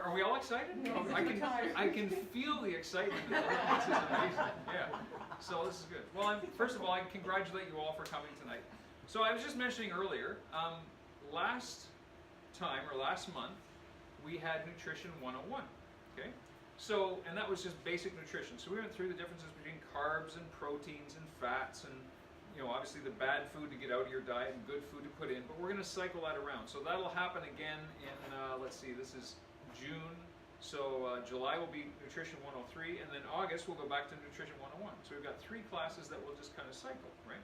Are we all excited? No, I can feel the excitement. This is amazing. Yeah. So this is good. Well, first of all, I congratulate you all for coming tonight. So I was just mentioning earlier, last month, we had Nutrition 101. Okay. So, and that was just basic nutrition. So we went through the differences between carbs and proteins and fats and, obviously the bad food to get out of your diet and good food to put in, but we're going to cycle that around. So that'll happen again in, let's see, this is June. So July will be Nutrition 103, and then August we'll go back to Nutrition 101. So we've got 3 classes that will just kind of cycle, right?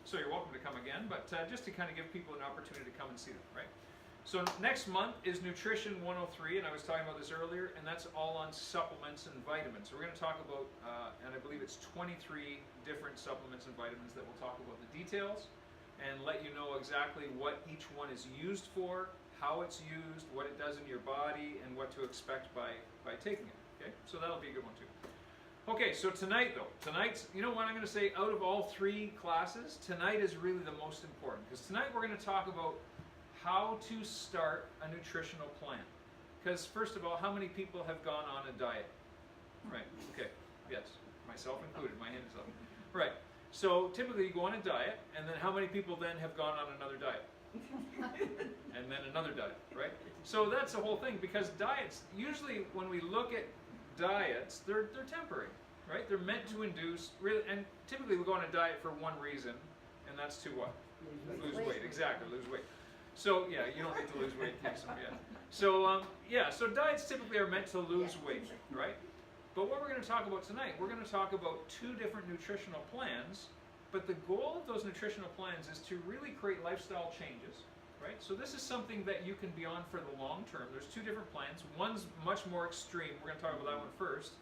So you're welcome to come again, but just to kind of give people an opportunity to come and see them, right? So next month is Nutrition 103, and I was talking about this earlier, and that's all on supplements and vitamins. So we're going to talk about, and I believe it's 23 different supplements and vitamins that we'll talk about the details and let you know exactly what each one is used for, how it's used, what it does in your body, and what to expect by taking it. Okay, so that'll be a good one too. Okay, so tonight's, you know what I'm going to say, out of all 3 classes, tonight is really the most important, because tonight we're going to talk about how to start a nutritional plan. Because first of all, how many people have gone on a diet? Right, okay, yes, myself included, my hand is up. Right, so typically you go on a diet, and then how many people then have gone on another diet? And then another diet, right? So that's the whole thing, because diets, usually when we look at diets, they're temporary, right? They're meant to induce, really, and typically we go on a diet for one reason, and that's to what? Lose weight, exactly, lose weight. So yeah, you don't need to lose weight, Casey. Yeah. So so diets typically are meant to lose weight, right? But what we're going to talk about tonight, we're going to talk about 2 different nutritional plans. But the goal of those nutritional plans is to really create lifestyle changes, right? So this is something that you can be on for the long term. There's 2 different plans. One's much more extreme. We're going to talk about that one first,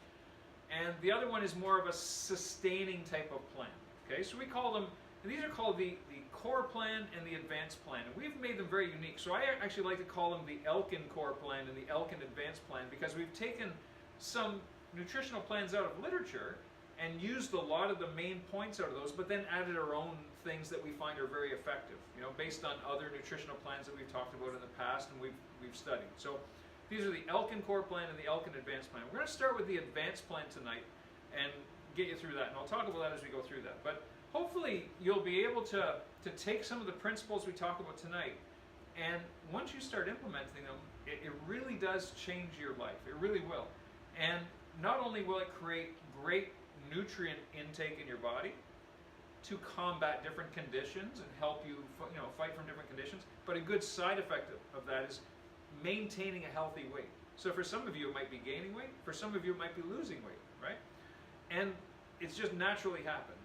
and the other one is more of a sustaining type of plan. Okay, so we call them. These are called the core plan and the advanced plan, and we've made them very unique. So I actually like to call them the Elkin core plan and the Elkin advanced plan, because we've taken some nutritional plans out of literature and used a lot of the main points out of those, but then added our own things that we find are very effective, based on other nutritional plans that we've talked about in the past and we've studied. So these are the Elkin core plan and the Elkin advanced plan. We're going to start with the advanced plan tonight and get you through that, and I'll talk about that as we go through that. But hopefully you'll be able to take some of the principles we talk about tonight, and once you start implementing them, it really does change your life. It really will. And not only will it create great nutrient intake in your body to combat different conditions and help you fight from different conditions, but a good side effect of that is maintaining a healthy weight. So for some of you it might be gaining weight, for some of you it might be losing weight, right? And it just naturally happens.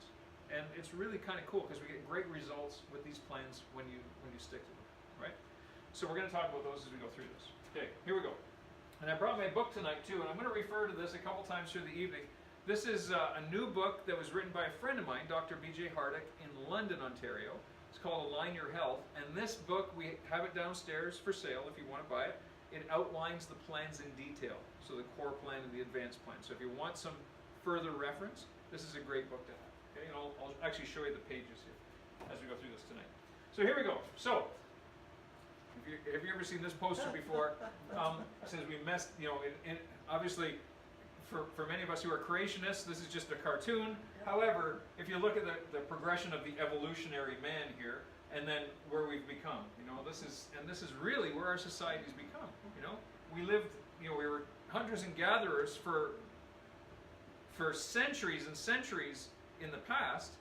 And it's really kind of cool because we get great results with these plans when you stick to them, right? So we're going to talk about those as we go through this. Okay, here we go. And I brought my book tonight too, and I'm going to refer to this a couple times through the evening. This is a new book that was written by a friend of mine, Dr. B.J. Hardick, in London, Ontario. It's called Align Your Health, and this book, we have it downstairs for sale if you want to buy it. It outlines the plans in detail, so the core plan and the advanced plan. So if you want some further reference, this is a great book to have. Okay, and I'll actually show you the pages here as we go through this tonight. So here we go. So, have you ever seen this poster before? Since we messed, obviously, for many of us who are creationists, this is just a cartoon. However, if you look at the progression of the evolutionary man here, and then where we've become, this is really where our society's become. We lived, we were hunters and gatherers for centuries and centuries. In the past,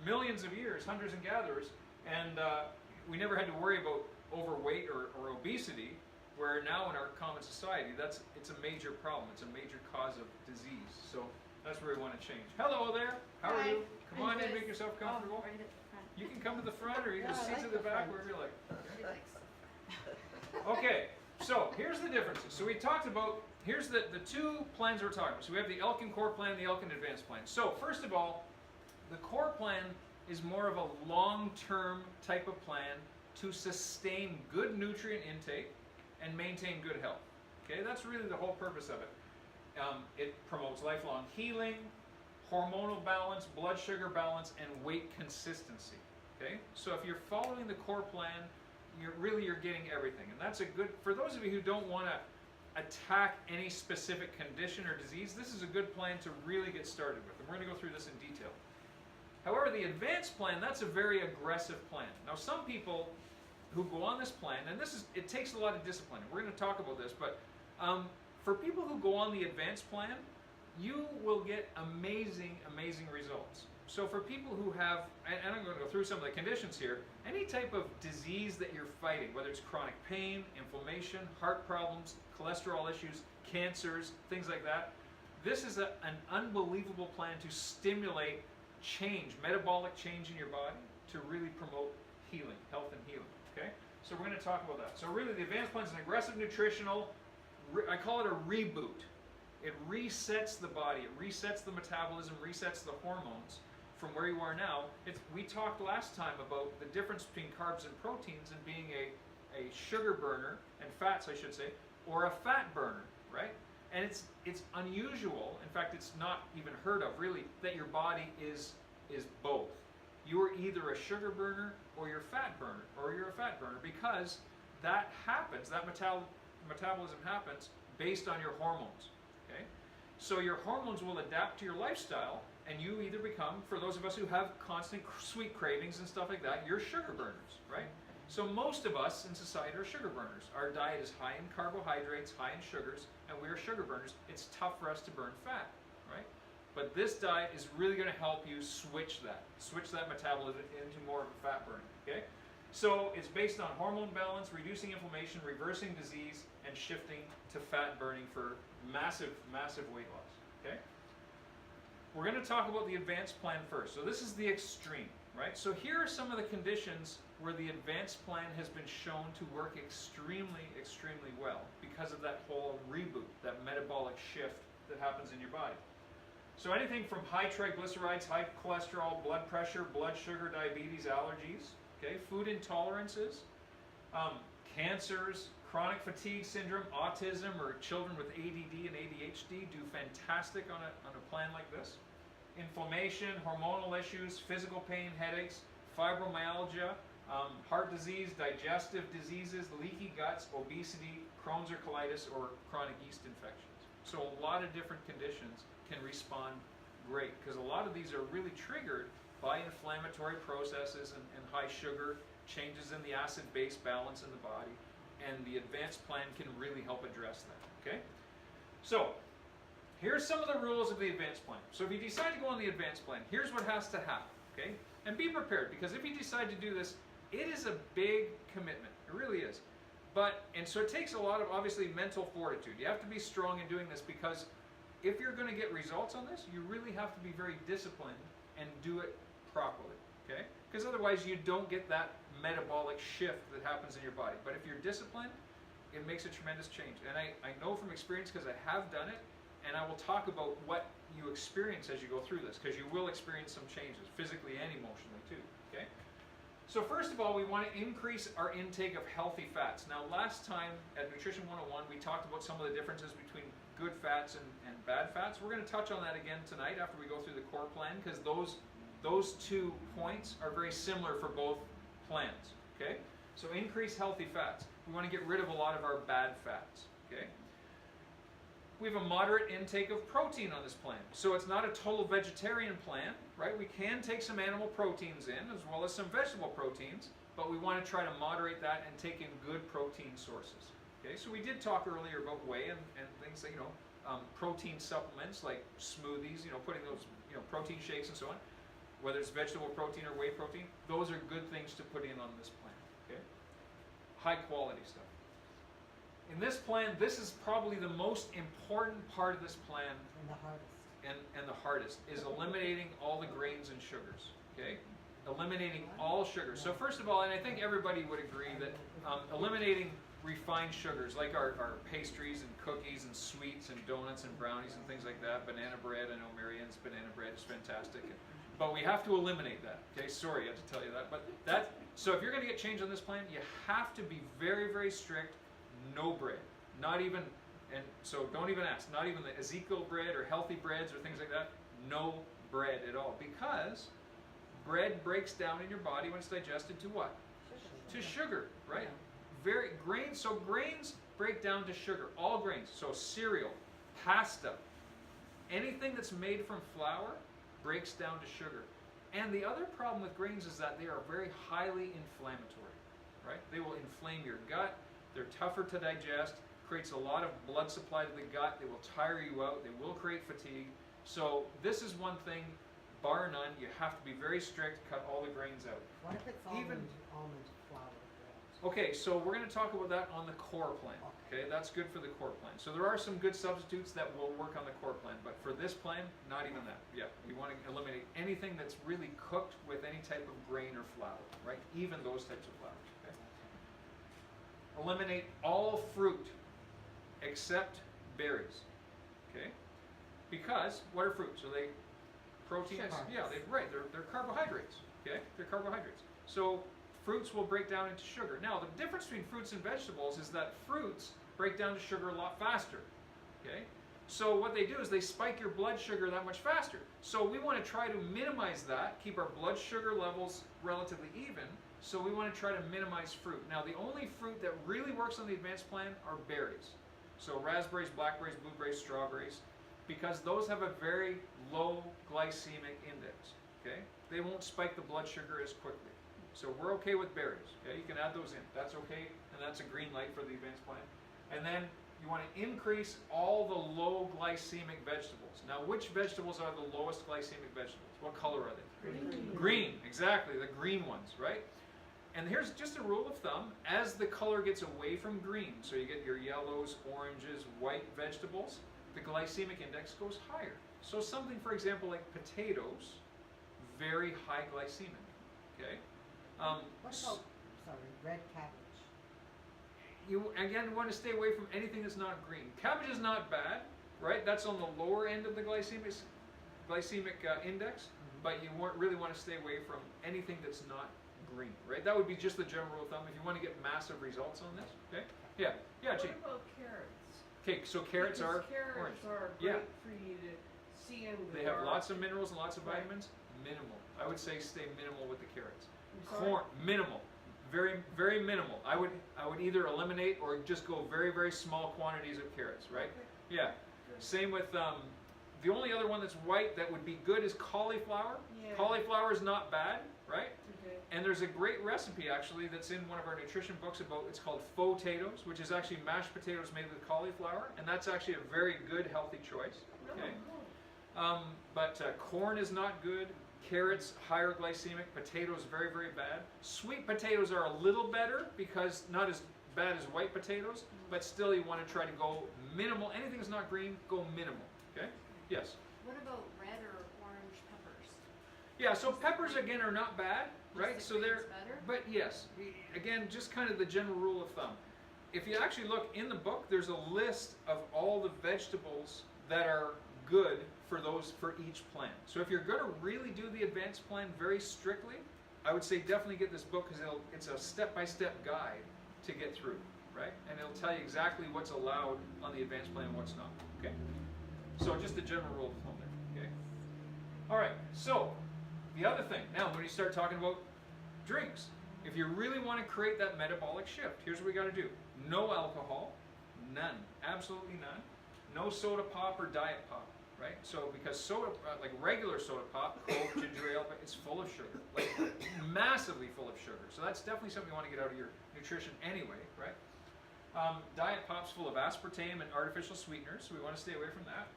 millions of years, hunters and gatherers, and we never had to worry about overweight or obesity, where now in our common society, it's a major problem. It's a major cause of disease. So that's where we want to change. Hello there. How are you? Come on in, make yourself comfortable. You can come to the front, or you can sit to the back, wherever you like. Okay, so here's the differences. So we talked about, here's the 2 plans we're talking about. So we have the Elkin core plan and the Elkin advanced plan. So first of all, the core plan is more of a long-term type of plan to sustain good nutrient intake and maintain good health. Okay, that's really the whole purpose of it. It promotes lifelong healing, hormonal balance, blood sugar balance, and weight consistency. Okay, so if you're following the core plan, you're getting everything, and that's a good, for those of you who don't want to attack any specific condition or disease, this is a good plan to really get started with. And we're going to go through this in detail. However, the advanced plan, that's a very aggressive plan. Now, some people who go on this plan, and it takes a lot of discipline. We're going to talk about this, but for people who go on the advanced plan, you will get amazing, amazing results. So for people who have, and I'm going to go through some of the conditions here, any type of disease that you're fighting, whether it's chronic pain, inflammation, heart problems, cholesterol issues, cancers, things like that, this is an unbelievable plan to stimulate change, metabolic change in your body, to really promote healing, health and healing, okay? So we're going to talk about that. So really the advanced plan is an aggressive nutritional, I call it a reboot. It resets the body, it resets the metabolism, resets the hormones from where you are now. We talked last time about the difference between carbs and proteins and being a sugar burner, and fats I should say, or a fat burner, right? And it's unusual, in fact it's not even heard of really, that your body is both. You are either a sugar burner or you're a fat burner, because that happens, that metabolism happens based on your hormones, okay? So your hormones will adapt to your lifestyle, and you either become, for those of us who have constant sweet cravings and stuff like that, you're sugar burners, right? So most of us in society are sugar burners. Our diet is high in carbohydrates, high in sugars, and we are sugar burners. It's tough for us to burn fat, right? But this diet is really going to help you switch that metabolism into more of a fat burning, okay? So it's based on hormone balance, reducing inflammation, reversing disease, and shifting to fat burning for massive, massive weight loss, okay? We're going to talk about the advanced plan first. So this is the extreme, right? So here are some of the conditions where the advanced plan has been shown to work extremely, extremely well because of that whole reboot, that metabolic shift that happens in your body. So anything from high triglycerides, high cholesterol, blood pressure, blood sugar, diabetes, allergies, okay, food intolerances, cancers, chronic fatigue syndrome, autism, or children with ADD and ADHD do fantastic on a plan like this. Inflammation, hormonal issues, physical pain, headaches, fibromyalgia, heart disease, digestive diseases, leaky guts, obesity, Crohn's or colitis, or chronic yeast infections. So a lot of different conditions can respond great, because a lot of these are really triggered by inflammatory processes and high sugar, changes in the acid-base balance in the body, and the advanced plan can really help address that, okay? So, here's some of the rules of the advanced plan. So if you decide to go on the advanced plan, here's what has to happen, okay? And be prepared, because if you decide to do this, it is a big commitment. It really is. And so it takes a lot of, obviously, mental fortitude. You have to be strong in doing this, because if you're going to get results on this, you really have to be very disciplined and do it properly, okay? Because otherwise you don't get that metabolic shift that happens in your body. But if you're disciplined, it makes a tremendous change. And I know from experience, because I have done it, and I will talk about what you experience as you go through this, because you will experience some changes, physically and emotionally too, okay? So first of all, we want to increase our intake of healthy fats. Now last time at Nutrition 101, we talked about some of the differences between good fats and bad fats. We're going to touch on that again tonight after we go through the core plan, because those 2 points are very similar for both plans, okay? So increase healthy fats. We want to get rid of a lot of our bad fats, okay? We have a moderate intake of protein on this plan. So it's not a total vegetarian plan, right? We can take some animal proteins in as well as some vegetable proteins, but we want to try to moderate that and take in good protein sources, okay? So we did talk earlier about whey and things that, protein supplements like smoothies, putting those, protein shakes and so on, whether it's vegetable protein or whey protein, those are good things to put in on this plan, okay? High quality stuff. In this plan, this is probably the most important part of this plan. And the hardest. And the hardest is eliminating all the grains and sugars, okay? Eliminating all sugars. So first of all, and I think everybody would agree that eliminating refined sugars, like our pastries and cookies and sweets and donuts and brownies and things like that, banana bread, I know Marianne's banana bread is fantastic. But we have to eliminate that, okay? Sorry, I have to tell you that. But so if you're going to get change on this plan, you have to be very, very strict. No bread, not even, and so don't even ask, not even the Ezekiel bread or healthy breads or things like that. No bread at all, because bread breaks down in your body when it's digested to what? To sugar, right? So grains break down to sugar. All grains, so cereal, pasta, anything that's made from flour breaks down to sugar. And the other problem with grains is that they are very highly inflammatory, right? They will inflame your gut. They're tougher to digest, creates a lot of blood supply to the gut. They will tire you out. They will create fatigue. So this is one thing, bar none, you have to be very strict, cut all the grains out. What if it's almond flour? Okay, so we're going to talk about that on the core plan. Okay, that's good for the core plan. So there are some good substitutes that will work on the core plan, but for this plan, not even that. Yeah, you want to eliminate anything that's really cooked with any type of grain or flour, right? Even those types of flours. Okay? Eliminate all fruit except berries. Okay? Because what are fruits? Are they proteins? Carbs. Yeah, they're carbohydrates. Okay, they're carbohydrates. So fruits will break down into sugar. Now, the difference between fruits and vegetables is that fruits break down to sugar a lot faster. Okay? So what they do is they spike your blood sugar that much faster. So we want to try to minimize that, keep our blood sugar levels relatively even. So we want to try to minimize fruit. Now, the only fruit that really works on the advanced plan are berries. So raspberries, blackberries, blueberries, strawberries, because those have a very low glycemic index. Okay? They won't spike the blood sugar as quickly. So we're okay with berries. Okay? You can add those in. That's okay, and that's a green light for the advanced plan. And then you want to increase all the low glycemic vegetables. Now, which vegetables are the lowest glycemic vegetables? What color are they? Green. Green, exactly, the green ones, right? And here's just a rule of thumb. As the color gets away from green, so you get your yellows, oranges, white vegetables, the glycemic index goes higher. So something, for example, like potatoes, very high glycemic. Okay? What about, red cabbage? You, again, want to stay away from anything that's not green. Cabbage is not bad, right? That's on the lower end of the glycemic index, but you really want to stay away from anything that's not green, right? That would be just the general rule of thumb if you want to get massive results on this, okay? Yeah, What about carrots? Okay, so carrots Because are carrots orange. are Yeah. great for you to see in the They have dark. lots of minerals and lots of Right. vitamins. Minimal. I would say stay minimal with the carrots. I'm sorry? Corn, minimal. Very, very minimal. I would either eliminate or just go very, very small quantities of carrots, right? Okay. Yeah. Good. Same with the only other one that's white that would be good is cauliflower. Yeah. Cauliflower is not bad, right? Okay. And there's a great recipe actually that's in one of our nutrition books about, it's called faux-tatoes, which is actually mashed potatoes made with cauliflower, and that's actually a very good healthy choice. Okay. But corn is not good. Carrots, higher glycemic. Potatoes, very, very bad. Sweet potatoes are a little better because not as bad as white potatoes, but still you want to try to go minimal. Anything that's not green, go minimal. Okay? Yes? What about red or orange peppers? Yeah, so peppers again are not bad, right? Just So the they're, greens better? but yes, again, just kind of the general rule of thumb. If you actually look in the book, there's a list of all the vegetables that are good for each plan. So if you're going to really do the advanced plan very strictly, I would say definitely get this book because it's a step-by-step guide to get through, right? And it'll tell you exactly what's allowed on the advanced plan and what's not. Okay. So just the general rule of thumb there. Okay. All right. So the other thing now, when you start talking about drinks, if you really want to create that metabolic shift, here's what we got to do: no alcohol, none, absolutely none. No soda pop or diet pop. Right? So because soda, like regular soda pop, Coke, ginger ale, it's full of sugar, like massively full of sugar. So that's definitely something you want to get out of your nutrition anyway, right? Diet pop's full of aspartame and artificial sweeteners, so we want to stay away from that.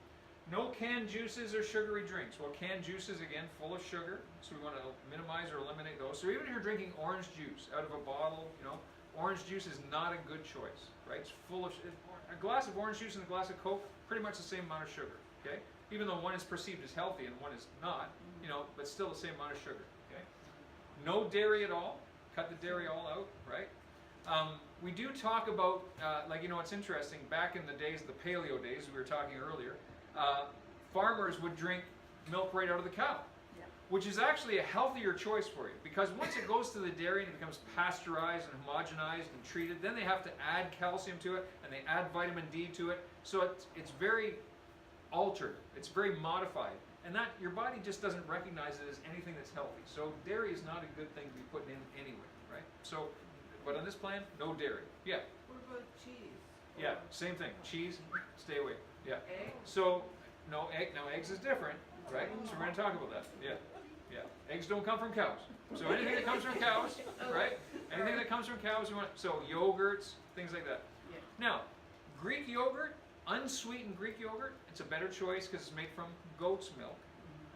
No canned juices or sugary drinks. Well, canned juices, again, full of sugar, so we want to minimize or eliminate those. So even if you're drinking orange juice out of a bottle, orange juice is not a good choice, right? It's full of, a glass of orange juice and a glass of Coke, pretty much the same amount of sugar, okay? Even though one is perceived as healthy and one is not, but still the same amount of sugar, okay? No dairy at all. Cut the dairy all out, right? We do talk about, it's interesting, back in the days, the paleo days, we were talking earlier, farmers would drink milk right out of the cow, which is actually a healthier choice for you, because once it goes to the dairy and it becomes pasteurized and homogenized and treated, then they have to add calcium to it, and they add vitamin D to it, so it's very altered, it's very modified, and that your body just doesn't recognize it as anything that's healthy. So dairy is not a good thing to be putting in anyway, right? So, but on this plan, no dairy. Yeah. What about cheese? Yeah, same thing. Cheese, stay away. Yeah. Egg? So, no, eggs is different, right? So we're going to talk about that. Yeah. Yeah. Eggs don't come from cows. So anything that comes from cows, right? Anything that comes from cows, so yogurts, things like that. Yeah. Now, Greek yogurt, unsweetened Greek yogurt, it's a better choice because it's made from goat's milk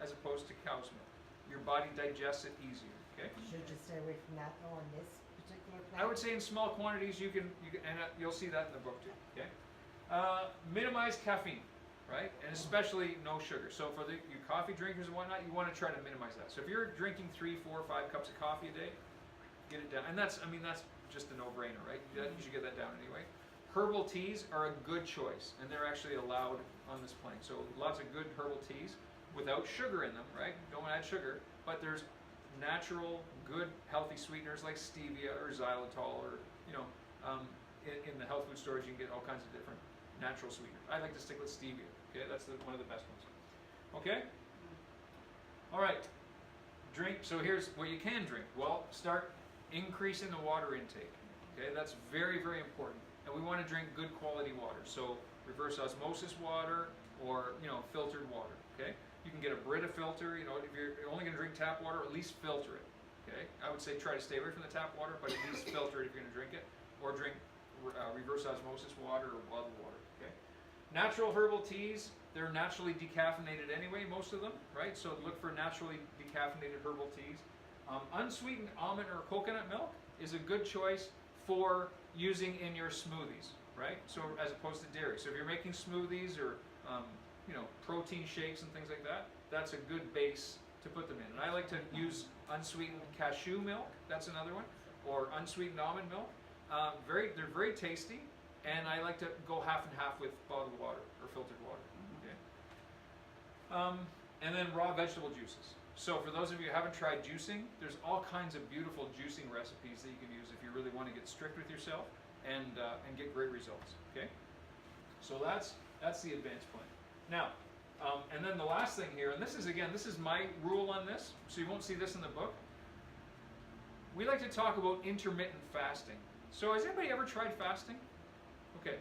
as opposed to cow's milk. Your body digests it easier, okay? Should you stay away from that though on this particular plant? I would say in small quantities you can and you'll see that in the book too, okay? Minimize caffeine, right? And especially no sugar. So for you coffee drinkers and whatnot, you want to try to minimize that. So if you're drinking 3, 4, 5 cups of coffee a day, get it down. And that's just a no-brainer, right? You should get that down anyway. Herbal teas are a good choice, and they're actually allowed on this plane. So lots of good herbal teas without sugar in them, right? Don't add sugar, but there's natural, good, healthy sweeteners like stevia or xylitol, or in the health food stores you can get all kinds of different natural sweeteners. I like to stick with stevia. Okay, that's one of the best ones. Okay. All right. Drink. So here's what you can drink. Well, start increasing the water intake. Okay, that's very, very important. And we want to drink good quality water. So reverse osmosis water or filtered water. Okay. You can get a Brita filter. If you're only going to drink tap water, at least filter it. Okay. I would say try to stay away from the tap water, but at least filter it if you're going to drink it, or drink reverse osmosis water or bottled water. Okay. Natural herbal teas. They're naturally decaffeinated anyway, most of them, right? So look for naturally decaffeinated herbal teas. Unsweetened almond or coconut milk is a good choice for using in your smoothies, right? So as opposed to dairy. So if you're making smoothies or protein shakes and things like that, that's a good base to put them in. And I like to use unsweetened cashew milk. That's another one, or unsweetened almond milk. They're very tasty, and I like to go half and half with bottled water or filtered water. Okay. And then raw vegetable juices. So for those of you who haven't tried juicing, there's all kinds of beautiful juicing recipes that you can use if you really want to get strict with yourself and get great results. Okay. So that's the advanced plan. Now, and then the last thing here, and this is my rule on this, so you won't see this in the book. We like to talk about intermittent fasting. So has anybody ever tried fasting? Okay,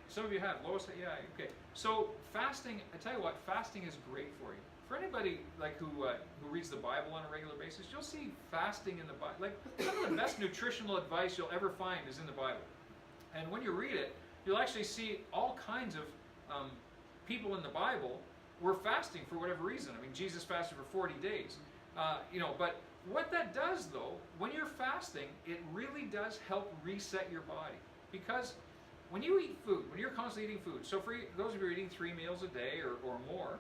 some of you have. Lois, yeah, okay. So fasting, I tell you what, fasting is great for you. For anybody who reads the Bible on a regular basis, you'll see fasting in the Bible. Like some of the best nutritional advice you'll ever find is in the Bible. And when you read it, you'll actually see all kinds of people in the Bible were fasting for whatever reason. I mean, Jesus fasted for 40 days. But what that does, though, when you're fasting, it really does help reset your body. Because when you eat food, when you're constantly eating food, so for those of you who are eating 3 meals a day or more,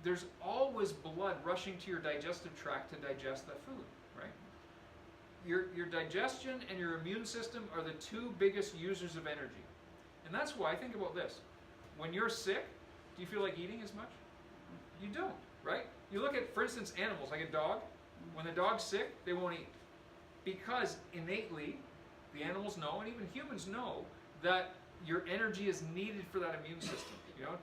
there's always blood rushing to your digestive tract to digest that food, right? Your digestion and your immune system are the 2 biggest users of energy. And that's why, think about this. When you're sick, do you feel like eating as much? You don't, right? You look at, for instance, animals, like a dog. When the dog's sick, they won't eat. Because innately, the animals know, and even humans know, that your energy is needed for that immune system,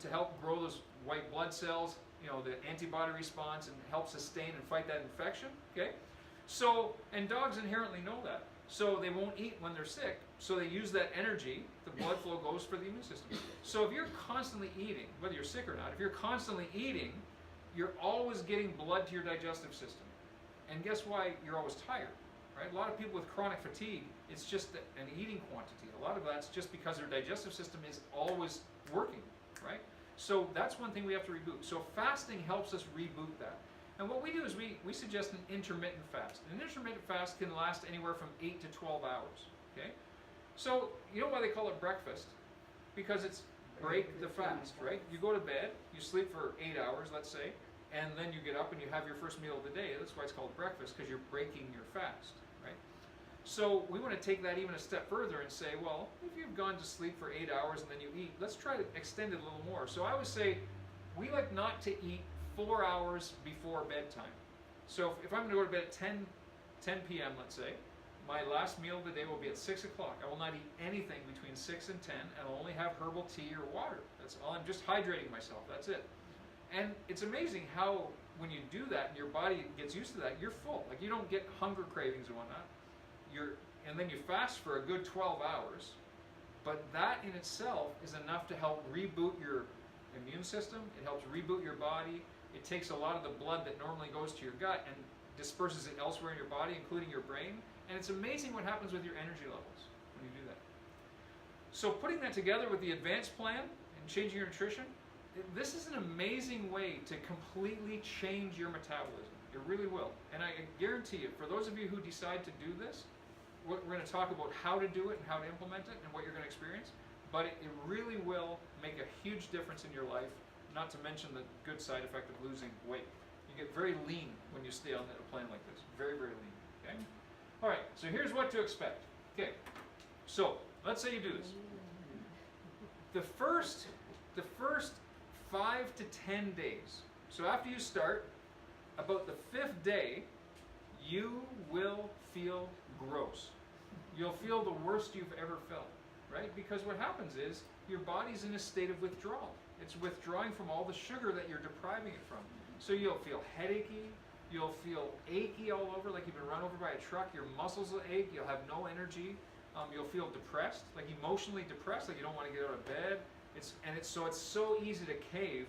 to help grow those white blood cells, the antibody response, and help sustain and fight that infection, okay? So, and dogs inherently know that. So they won't eat when they're sick. So they use that energy, the blood flow goes for the immune system. So if you're constantly eating, whether you're sick or not, if you're constantly eating, you're always getting blood to your digestive system. And guess why you're always tired, right? A lot of people with chronic fatigue, it's just an eating quantity. A lot of that's just because their digestive system is always working, right? So that's one thing we have to reboot. So fasting helps us reboot that. And what we do is we suggest an intermittent fast. An intermittent fast can last anywhere from 8 to 12 hours, okay? So you know why they call it breakfast? Because it's break the fast, right? You go to bed, you sleep for 8 hours, let's say, and then you get up and you have your first meal of the day. That's why it's called breakfast, because you're breaking your fast, right? So we want to take that even a step further and say, well, if you've gone to sleep for 8 hours and then you eat, let's try to extend it a little more. So I would say we like not to eat 4 hours before bedtime. So if I'm going to go to bed at 10 p.m., let's say, my last meal of the day will be at 6 o'clock. I will not eat anything between 6 and 10, and I'll only have herbal tea or water. That's all. I'm just hydrating myself. That's it. And it's amazing how when you do that and your body gets used to that, you're full. Like you don't get hunger cravings and whatnot. And then you fast for a good 12 hours, But that in itself is enough to help reboot your immune system. It helps reboot your body. It takes a lot of the blood that normally goes to your gut and disperses it elsewhere in your body, including your brain. And it's amazing what happens with your energy levels when you do that. So putting that together with the advanced plan and changing your nutrition, this is an amazing way to completely change your metabolism. It really will. And I guarantee you, for those of you who decide to do this, we're going to talk about how to do it and how to implement it and what you're going to experience. But it really will make a huge difference in your life, not to mention the good side effect of losing weight. You get very lean when you stay on a plan like this. Very, very lean. Okay? All right, so here's what to expect. Okay, so let's say you do this. The first 5 to 10 days, so after you start, about the 5th day, you will feel gross. You'll feel the worst you've ever felt, right? Because what happens is your body's in a state of withdrawal. It's withdrawing from all the sugar that you're depriving it from. So you'll feel headachy, you'll feel achy all over, like you've been run over by a truck, your muscles will ache, you'll have no energy, you'll feel depressed, like emotionally depressed, like you don't want to get out of bed. It's so easy to cave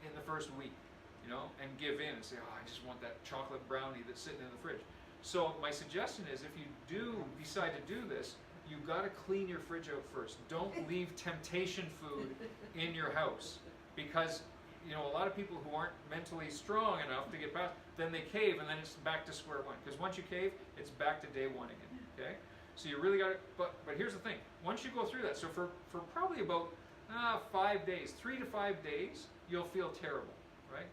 in the first week, you know, and give in and say, oh, I just want that chocolate brownie that's sitting in the fridge. So my suggestion is, if you do decide to do this, you've got to clean your fridge out first. Don't leave temptation food in your house, because you know, a lot of people who aren't mentally strong enough to get past, then they cave, and then it's back to square one. Because once you cave, it's back to day one again. Okay, so you really got to. But here's the thing: once you go through that, so for probably about 5 days, 3 to 5 days, you'll feel terrible, right?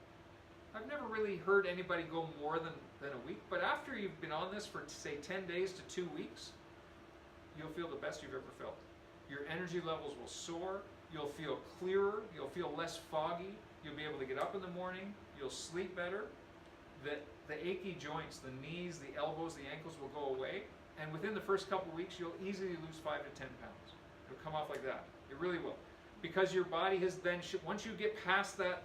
I've never really heard anybody go more than a week, but after you've been on this for, say, 10 days to 2 weeks, you'll feel the best you've ever felt. Your energy levels will soar, you'll feel clearer, you'll feel less foggy, you'll be able to get up in the morning, you'll sleep better, the achy joints, the knees, the elbows, the ankles will go away, and within the first couple of weeks, you'll easily lose 5 to 10 pounds. It'll come off like that. It really will. Because your body has then, once you get past that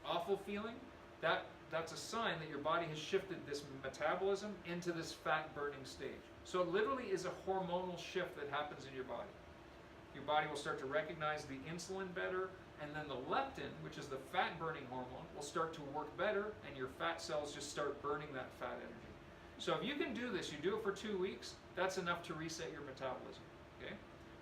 awful feeling, that's a sign that your body has shifted this metabolism into this fat burning stage. So it literally is a hormonal shift that happens in your body. Your body will start to recognize the insulin better, and then the leptin, which is the fat burning hormone, will start to work better, and your fat cells just start burning that fat energy. So if you can do this, you do it for 2 weeks, that's enough to reset your metabolism. Okay?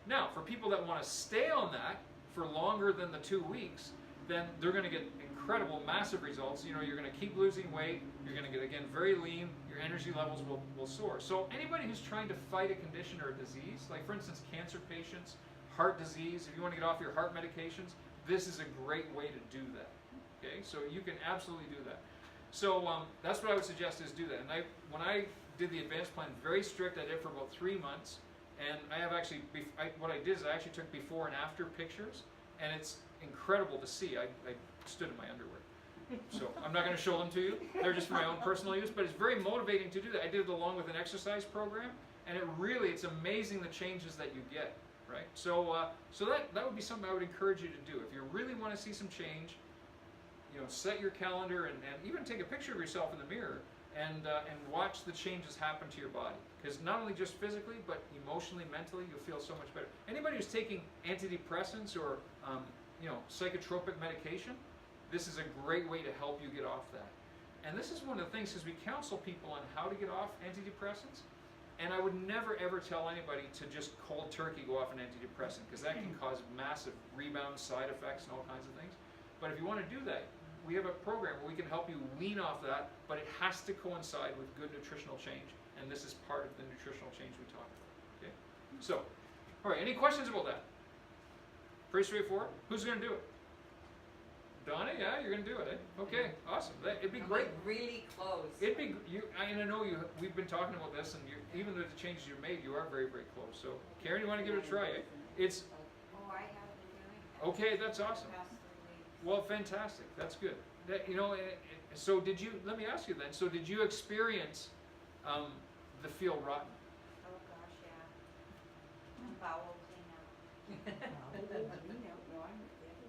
Now, for people that want to stay on that for longer than the 2 weeks, then they're going to get incredible, massive results. You know, you're going to keep losing weight, you're going to get, again, very lean, your energy levels will soar. So anybody who's trying to fight a condition or a disease, like for instance, cancer patients, heart disease, if you want to get off your heart medications, this is a great way to do that. Okay, so you can absolutely do that. So that's what I would suggest, is do that. And when I did the advanced plan, very strict, I did it for about 3 months. And I have actually, what I did is I actually took before and after pictures, and it's incredible to see. I stood in my underwear. So I'm not going to show them to you. They're just for my own personal use, but it's very motivating to do that. I did it along with an exercise program, and it's amazing the changes that you get, right? So that would be something I would encourage you to do. If you really want to see some change, you know, set your calendar and even take a picture of yourself in the mirror and watch the changes happen to your body. Because not only just physically, but emotionally, mentally, you'll feel so much better. Anybody who's taking antidepressants or psychotropic medication, this is a great way to help you get off that. And this is one of the things, because we counsel people on how to get off antidepressants, and I would never ever tell anybody to just cold turkey go off an antidepressant, because that can cause massive rebound side effects and all kinds of things. But if you want to do that, we have a program where we can help you wean off that, but it has to coincide with good nutritional change, and this is part of the nutritional change we talk about. Okay? So, all right, any questions about that? Pretty straightforward. Who's going to do it? Donna, yeah, you're going to do it, eh? Okay, awesome. It'd be great. Really close. It'd be I know we've been talking about this, and even with the changes you've made, you are very, very close. So, Karen, you want to give it a try? Eh? It's Oh, I have been doing it. okay. That's awesome. The past 3 weeks. Well, fantastic. That's good. So did you? Let me ask you then. So did you experience the feel rotten? Oh, gosh, yeah. Bowel cleanup.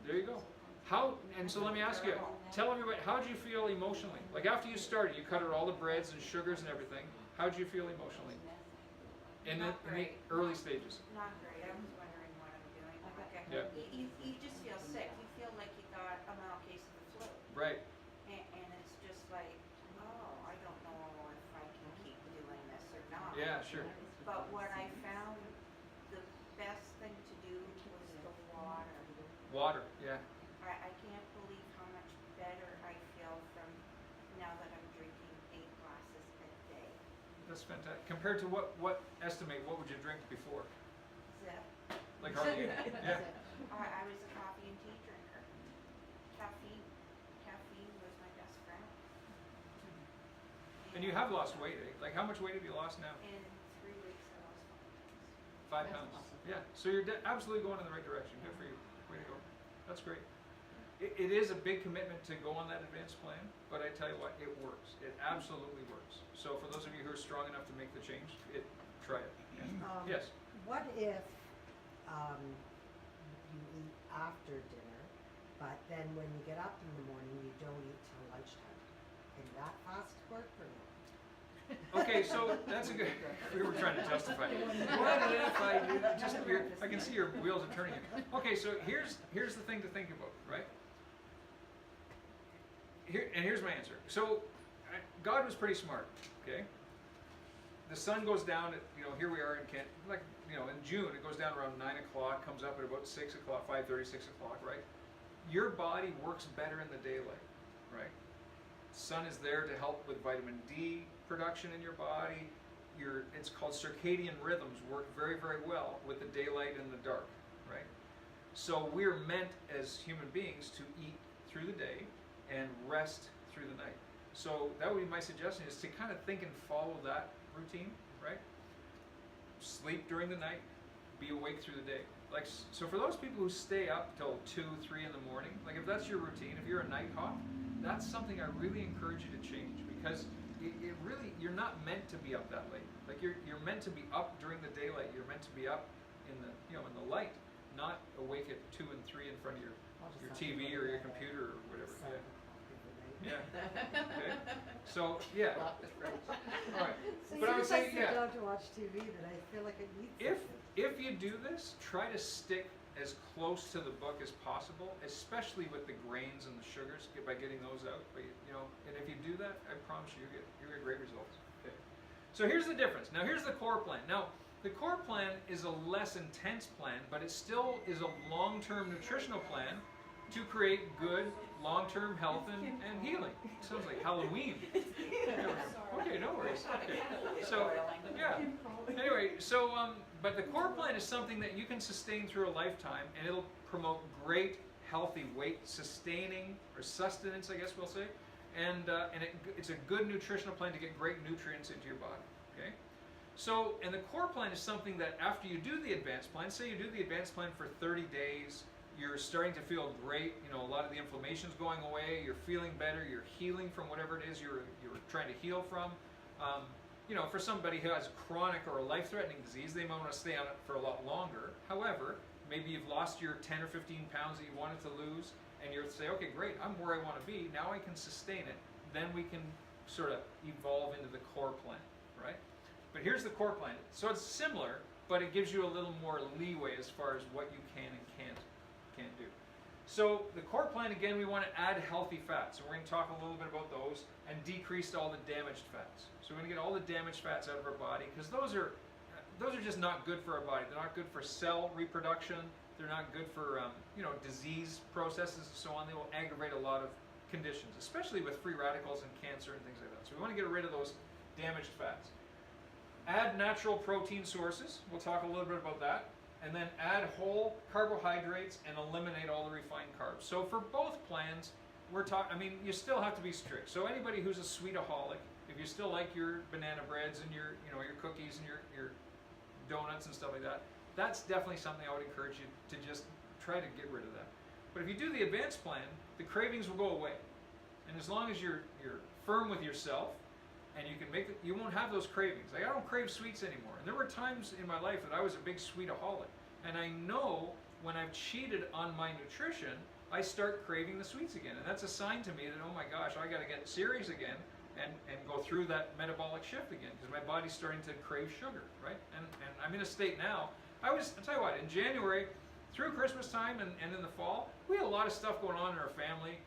There you go. How? And so let me ask you. Tell everybody, how did you feel emotionally? Like after you started, you cut out all the breads and sugars and everything. How did you feel emotionally? In the early stages. Not great. I was wondering Yeah. You just feel sick. You feel like you got a mild case of the flu. Right. And it's just like, oh, I don't know if I can keep doing this or not. Yeah, sure. But what I found the best thing to do was the water. Water, yeah. I can't believe how much better I feel from now that I'm drinking 8 glasses a day. That's fantastic. Compared to what estimate, what would you drink before? Zip. Like hardly any. Yeah. I was a coffee and tea drinker. Caffeine was my best friend. And you have lost weight, eh? Like how much weight have you lost now? In 3 weeks I lost 5 pounds. Yeah. So you're absolutely going in the right direction. Good for you. Way to go. That's great. It is a big commitment to go on that advanced plan, but I tell you what, it works. It absolutely works. So for those of you who are strong enough to make the change, try it. Yeah. Yes. What if you eat after dinner, but then when you get up in the morning, you don't eat till lunchtime? Can that fast work or no? Okay, so that's a good. We were trying to justify it. What if I do? I can see your wheels are turning. Okay, so here's the thing to think about, right? Here's my answer. So God was pretty smart. Okay. The sun goes down at here we are in Kent, like in June it goes down around 9 o'clock, comes up at about 6 o'clock, 5:30, 6 o'clock, right? Your body works better in the daylight, right? Sun is there to help with vitamin D production in your body. It's called circadian rhythms work very, very well with the daylight and the dark, right? So we're meant as human beings to eat through the day and rest through the night. So that would be my suggestion, is to kind of think and follow that routine, right? Sleep during the night, be awake through the day. Like, so for those people who stay up till 2, 3 in the morning, like if that's your routine, if you're a night hawk, that's something I really encourage you to change, because it really, you're not meant to be up that late. Like you're meant to be up during the daylight. You're meant to be up in the in the light, not awake at 2 and 3 in front of your TV or your computer or whatever. Yeah. Okay. So yeah. All right. But I would say sit down to watch TV, that I feel like it needs if you do this, try to stick as close to the book as possible, especially with the grains and the sugars, by getting those out. But and if you do that, I promise you get great results. Okay. So here's the difference. Now here's the core plan. Now the core plan is a less intense plan, but it still is a long-term nutritional plan to create good long-term health and healing. Sounds like Halloween. Okay, no worries. Okay. So yeah. Anyway, so but the core plan is something that you can sustain through a lifetime, and it'll promote great, healthy weight sustaining, or sustenance, I guess we'll say, and it's a good nutritional plan to get great nutrients into your body. Okay. So, and the core plan is something that after you do the advanced plan, say you do the advanced plan for 30 days, you're starting to feel great. A lot of the inflammation's going away. You're feeling better. You're healing from whatever it is you're trying to heal from. For somebody who has chronic or a life-threatening disease, they might want to stay on it for a lot longer. However, maybe you've lost your 10 or 15 pounds that you wanted to lose, and you say, okay, great, I'm where I want to be. Now I can sustain it. Then we can sort of evolve into the core plan, right? But here's the core plan. So it's similar, but it gives you a little more leeway as far as what you can and can't do. So the core plan, again, we want to add healthy fats. So we're going to talk a little bit about those, and decrease all the damaged fats. So we're going to get all the damaged fats out of our body, because those are just not good for our body. They're not good for cell reproduction. They're not good for disease processes and so on. They will aggravate a lot of conditions, especially with free radicals and cancer and things like that. So we want to get rid of those damaged fats. Add natural protein sources. We'll talk a little bit about that. And then add whole carbohydrates and eliminate all the refined carbs. So for both plans, we're talking, you still have to be strict. So anybody who's a sweetaholic, if you still like your banana breads and your cookies and your donuts and stuff like that, that's definitely something I would encourage you to just try to get rid of that. But if you do the advanced plan, the cravings will go away. And as long as you're firm with yourself, and you can you won't have those cravings. Like, I don't crave sweets anymore. And there were times in my life that I was a big sweetaholic. And I know when I've cheated on my nutrition, I start craving the sweets again. And that's a sign to me that, oh my gosh, I got to get serious again and go through that metabolic shift again, because my body's starting to crave sugar, right? And I'm in a state now. I'll tell you what, in January, through Christmas time and in the fall, we had a lot of stuff going on in our family.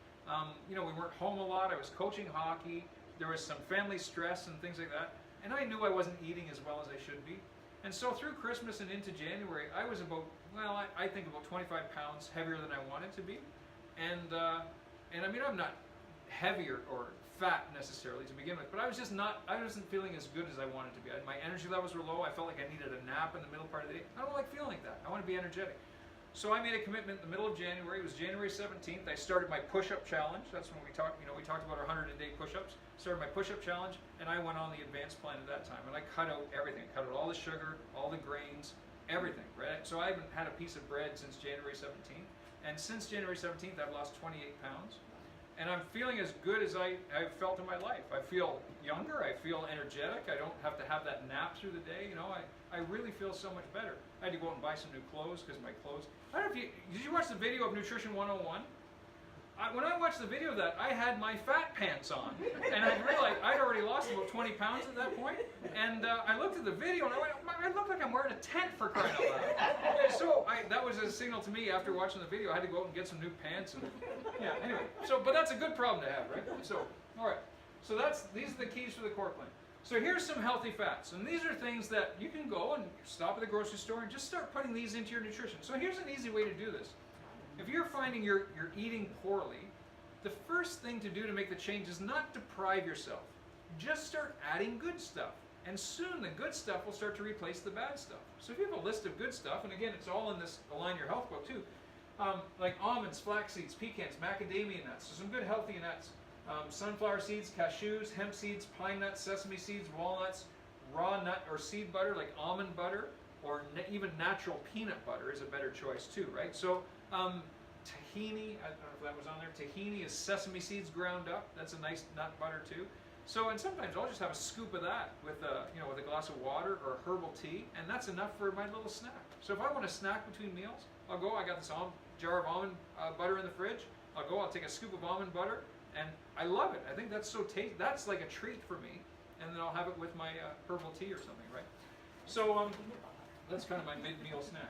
We weren't home a lot. I was coaching hockey. There was some family stress and things like that. And I knew I wasn't eating as well as I should be. And so through Christmas and into January, I was about, I think about 25 pounds heavier than I wanted to be. And I mean, I'm not heavier or fat necessarily to begin with, but I wasn't feeling as good as I wanted to be. My energy levels were low. I felt like I needed a nap in the middle part of the day. I don't like feeling like that. I want to be energetic. So I made a commitment in the middle of January. It was January 17th. I started my push-up challenge. That's when we talked about our 100-a-day push-ups. Started my push-up challenge, and I went on the advanced plan at that time. And I cut out everything. Cut out all the sugar, all the grains, everything, right? So I haven't had a piece of bread since January 17th. And since January 17th, I've lost 28 pounds. And I'm feeling as good as I've felt in my life. I feel younger. I feel energetic. I don't have to have that nap through the day. I really feel so much better. I had to go out and buy some new clothes because my clothes. I don't know if did you watch the video of Nutrition 101? When I watched the video of that, I had my fat pants on, and I realized I'd already lost about 20 pounds at that point. And I looked at the video, and I went, I look like I'm wearing a tent for crying out loud. So that was a signal to me after watching the video. I had to go out and get some new pants. And anyway. But that's a good problem to have, right? So, all right. So these are the keys for the core plan. So here's some healthy fats, and these are things that you can go and stop at the grocery store and just start putting these into your nutrition. So here's an easy way to do this. If you're finding you're eating poorly, the first thing to do to make the change is not deprive yourself. Just start adding good stuff. And soon the good stuff will start to replace the bad stuff. So if you have a list of good stuff, and again, it's all in this Align Your Health book too, like almonds, flax seeds, pecans, macadamia nuts, so some good healthy nuts, sunflower seeds, cashews, hemp seeds, pine nuts, sesame seeds, walnuts, raw nut or seed butter like almond butter, or even natural peanut butter is a better choice too, right? So tahini, I don't know if that was on there. Tahini is sesame seeds ground up. That's a nice nut butter too. So, and sometimes I'll just have a scoop of that with with a glass of water or a herbal tea, and that's enough for my little snack. So if I want to snack between meals, I'll go. I got this jar of almond butter in the fridge. I'll take a scoop of almond butter, and I love it. I think that's so tasty. That's like a treat for me, and then I'll have it with my herbal tea or something, right? So that's kind of my mid-meal snack.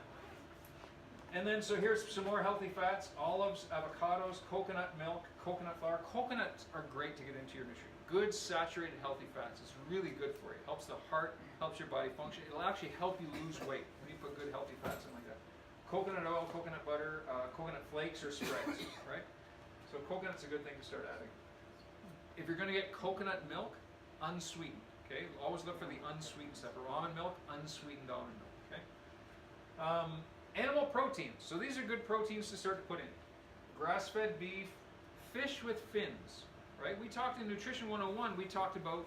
And then, so here's some more healthy fats: olives, avocados, coconut milk, coconut flour. Coconuts are great to get into your nutrition. Good saturated healthy fats. It's really good for you. Helps the heart, helps your body function. It'll actually help you lose weight when you put good healthy fats in like that. Coconut oil, coconut butter, coconut flakes or spreads, right? So coconut's a good thing to start adding. If you're going to get coconut milk, unsweetened, okay? Always look for the unsweetened stuff. Or almond milk, unsweetened almond milk, okay? Animal proteins. So these are good proteins to start to put in. Grass-fed beef, fish with fins. Right? We talked in Nutrition 101, we talked about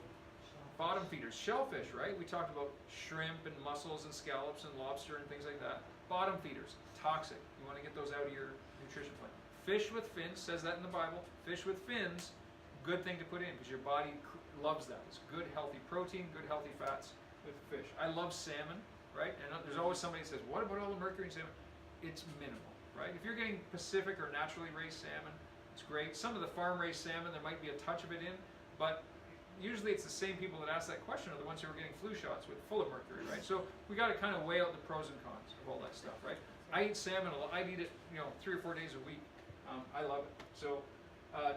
bottom feeders, shellfish, right? We talked about shrimp and mussels and scallops and lobster and things like that. Bottom feeders, toxic. You want to get those out of your nutrition plan. Fish with fins, says that in the Bible. Fish with fins, good thing to put in because your body loves that. It's good healthy protein, good healthy fats with fish. I love salmon, right? And there's always somebody that says, what about all the mercury in salmon? It's minimal, right? If you're getting Pacific or naturally raised salmon, it's great. Some of the farm-raised salmon, there might be a touch of it in, but usually it's the same people that ask that question are the ones who are getting flu shots with full of mercury, right? So we got to kind of weigh out the pros and cons of all that stuff, right? I eat salmon a lot. I eat it, 3 or 4 days a week. I love it. So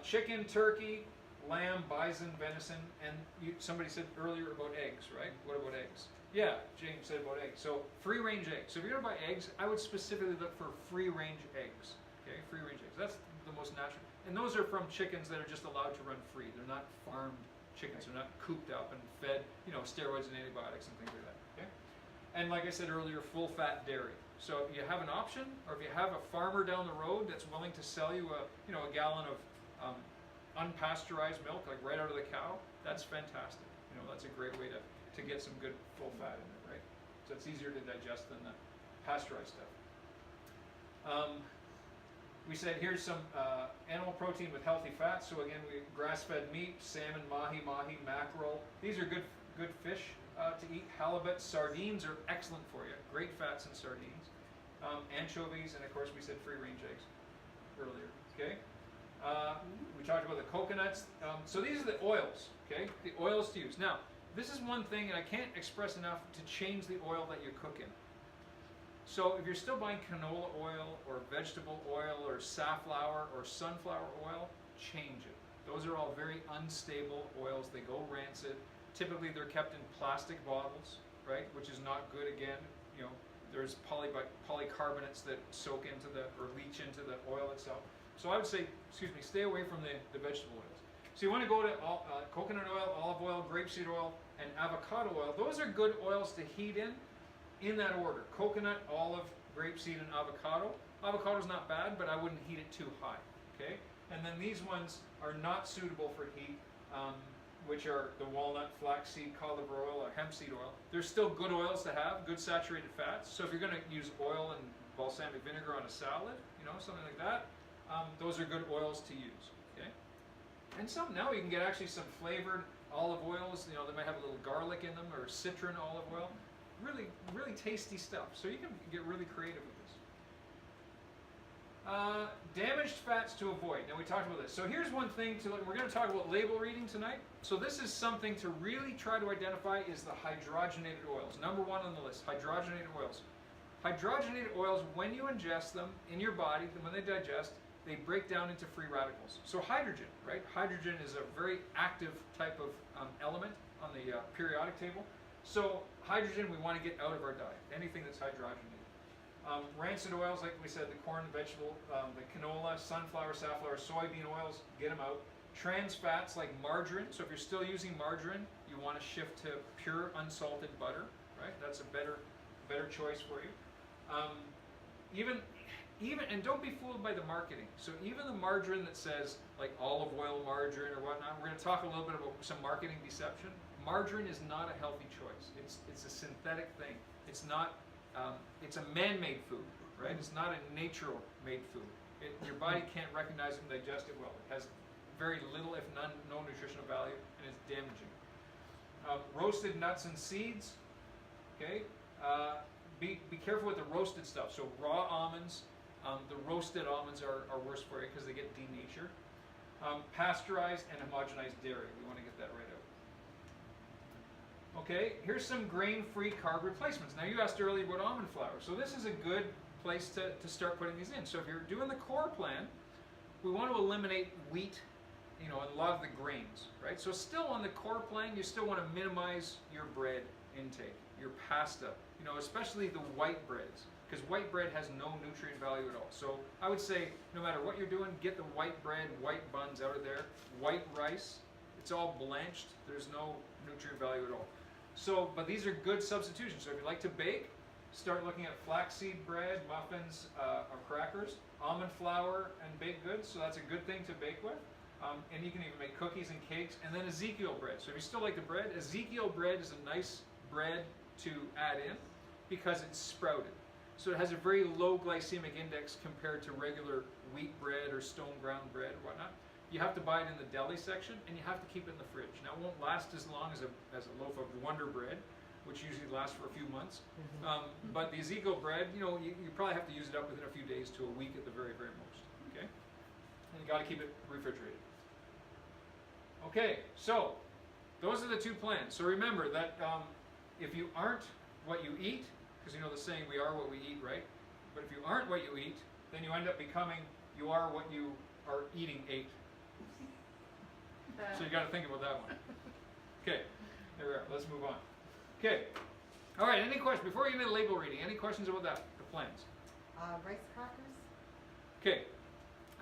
chicken, turkey, lamb, bison, venison, and somebody said earlier about eggs, right? What about eggs? Yeah, James said about eggs. So free-range eggs. So if you're going to buy eggs, I would specifically look for free-range eggs. Okay, free-range eggs. That's the most natural. And those are from chickens that are just allowed to run free. They're not farmed chickens. They're not cooped up and fed, steroids and antibiotics and things like that. Okay? And like I said earlier, full-fat dairy. So if you have an option, or if you have a farmer down the road that's willing to sell you a gallon of unpasteurized milk, like right out of the cow, that's fantastic. That's a great way to get some good full fat in it, right? So it's easier to digest than the pasteurized stuff. We said here's some animal protein with healthy fats. So again, grass-fed meat, salmon, mahi, mackerel. These are good fish to eat. Halibut, sardines are excellent for you. Great fats in sardines. Anchovies, and of course we said free-range eggs earlier. Okay. We talked about the coconuts. So these are the oils. Okay, the oils to use. Now, this is one thing, and I can't express enough to change the oil that you cook in. So if you're still buying canola oil or vegetable oil or safflower or sunflower oil, change it. Those are all very unstable oils. They go rancid. Typically they're kept in plastic bottles, right? Which is not good again. You know, there's polycarbonates that soak into or leach into the oil itself. So I would say, stay away from the vegetable oils. So you want to go to coconut oil, olive oil, grapeseed oil, and avocado oil. Those are good oils to heat in that order. Coconut, olive, grapeseed, and avocado. Avocado's not bad, but I wouldn't heat it too high, okay? And then these ones are not suitable for heat, which are the walnut, flaxseed, cod liver oil, or hemp seed oil. They're still good oils to have, good saturated fats. So if you're going to use oil and balsamic vinegar on a salad, you know, something like that, those are good oils to use, okay? And now you can get actually some flavored olive oils. You know, they might have a little garlic in them, or citron olive oil. Really, really tasty stuff. So you can get really creative with this. Damaged fats to avoid. Now we talked about this. So here's one thing we're going to talk about label reading tonight. So this is something to really try to identify is the hydrogenated oils. Number one on the list, hydrogenated oils. Hydrogenated oils, when you ingest them in your body, when they digest, they break down into free radicals. So hydrogen, right? Hydrogen is a very active type of element on the periodic table. So hydrogen we want to get out of our diet, anything that's hydrogenated. Rancid oils, like we said, the corn, vegetable, the canola, sunflower, safflower, soybean oils, get them out. Trans fats like margarine, so if you're still using margarine, you want to shift to pure unsalted butter, right? That's a better choice for you. And don't be fooled by the marketing. So even the margarine that says like olive oil margarine or whatnot, we're going to talk a little bit about some marketing deception. Margarine is not a healthy choice. It's a synthetic thing. It's not. It's a man-made food, right? It's not a natural-made food. Your body can't recognize it and digest it well. It has very little, if no nutritional value, and it's damaging. Roasted nuts and seeds. Okay. Be careful with the roasted stuff. So raw almonds. The roasted almonds are worse for you because they get denatured. Pasteurized and homogenized dairy. We want to get that right out. Okay, here's some grain-free carb replacements. Now you asked earlier about almond flour. So this is a good place to start putting these in. So if you're doing the core plan, we want to eliminate wheat, you know, and a lot of the grains, right? So still on the core plan, you still want to minimize your bread intake, your pasta, you know, especially the white breads. Because white bread has no nutrient value at all. So I would say, no matter what you're doing, get the white bread, white buns out of there. White rice, it's all blanched. There's no nutrient value at all. So, but these are good substitutions. So if you like to bake, start looking at flaxseed bread, muffins, or crackers, almond flour, and baked goods. So that's a good thing to bake with. And you can even make cookies and cakes. And then Ezekiel bread. So if you still like the bread, Ezekiel bread is a nice bread to add in because it's sprouted. So it has a very low glycemic index compared to regular wheat bread or stone ground bread or whatnot. You have to buy it in the deli section, and you have to keep it in the fridge. Now, it won't last as long as a loaf of Wonder Bread, which usually lasts for a few months. But the Ezekiel bread, you know, you probably have to use it up within a few days to a week at the very, very most. Okay, and you got to keep it refrigerated. Okay, so those are the two plans. So remember that if you aren't what you eat, because you know the saying, we are what we eat, right? But if you aren't what you eat, then you end up becoming, you are what you are eating ate. So you got to think about that one. Okay, there we are. Let's move on. Okay. All right, any questions? Before we get into label reading, any questions about that, the plans? Rice crackers? Okay.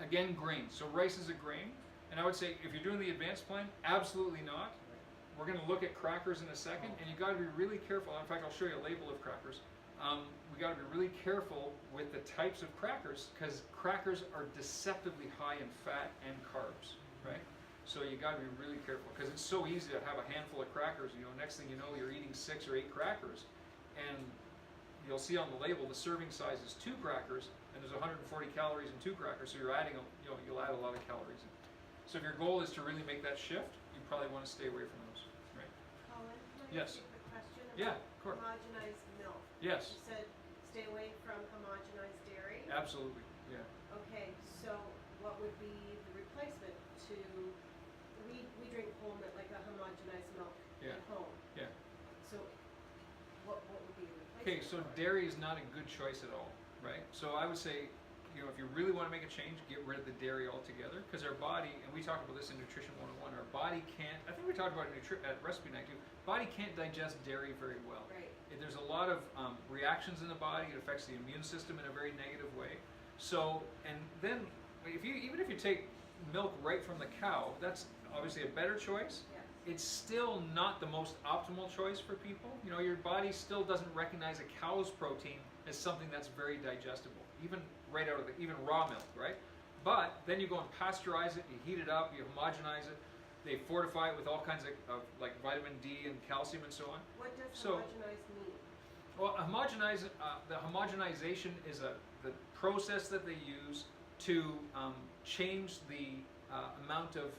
Again, grain. So rice is a grain. And I would say if you're doing the advanced plan, absolutely not. We're going to look at crackers in a second, and you got to be really careful. In fact, I'll show you a label of crackers. We got to be really careful with the types of crackers because crackers are deceptively high in fat and carbs, right? So you got to be really careful because it's so easy to have a handful of crackers. You know, next thing you know, you're eating 6 or 8 crackers, and you'll see on the label the serving size is 2 crackers, and there's 140 calories in 2 crackers. So you're adding, you know, you'll add a lot of calories in. So if your goal is to really make that shift, you probably want to stay away from those, right? Colin, can I Yes. ask you a question Yeah, about of course. homogenized milk? Yes, You said stay away from homogenized dairy. absolutely. Yeah. Okay, so what would be the replacement to? We drink whole milk, like a homogenized milk Yeah. at home. Yeah. So what would be the replacement? Okay, so dairy is not a good choice at all, right? So I would say, you know, if you really want to make a change, get rid of the dairy altogether, because our body, and we talked about this in Nutrition 101, our body can't, I think we talked about it at Recipe Night too, body can't digest dairy very well. Right. There's a lot of reactions in the body. It affects the immune system in a very negative way. So, and then even if you take milk right from the cow, that's obviously a better choice. Yes. It's still not the most optimal choice for people. You know, your body still doesn't recognize a cow's protein as something that's very digestible, even right out of even raw milk, right? But then you go and pasteurize it, you heat it up, you homogenize it, they fortify it with all kinds of like vitamin D and calcium and so on. What does So- homogenized mean? Well, the homogenization is the process that they use to change the amount of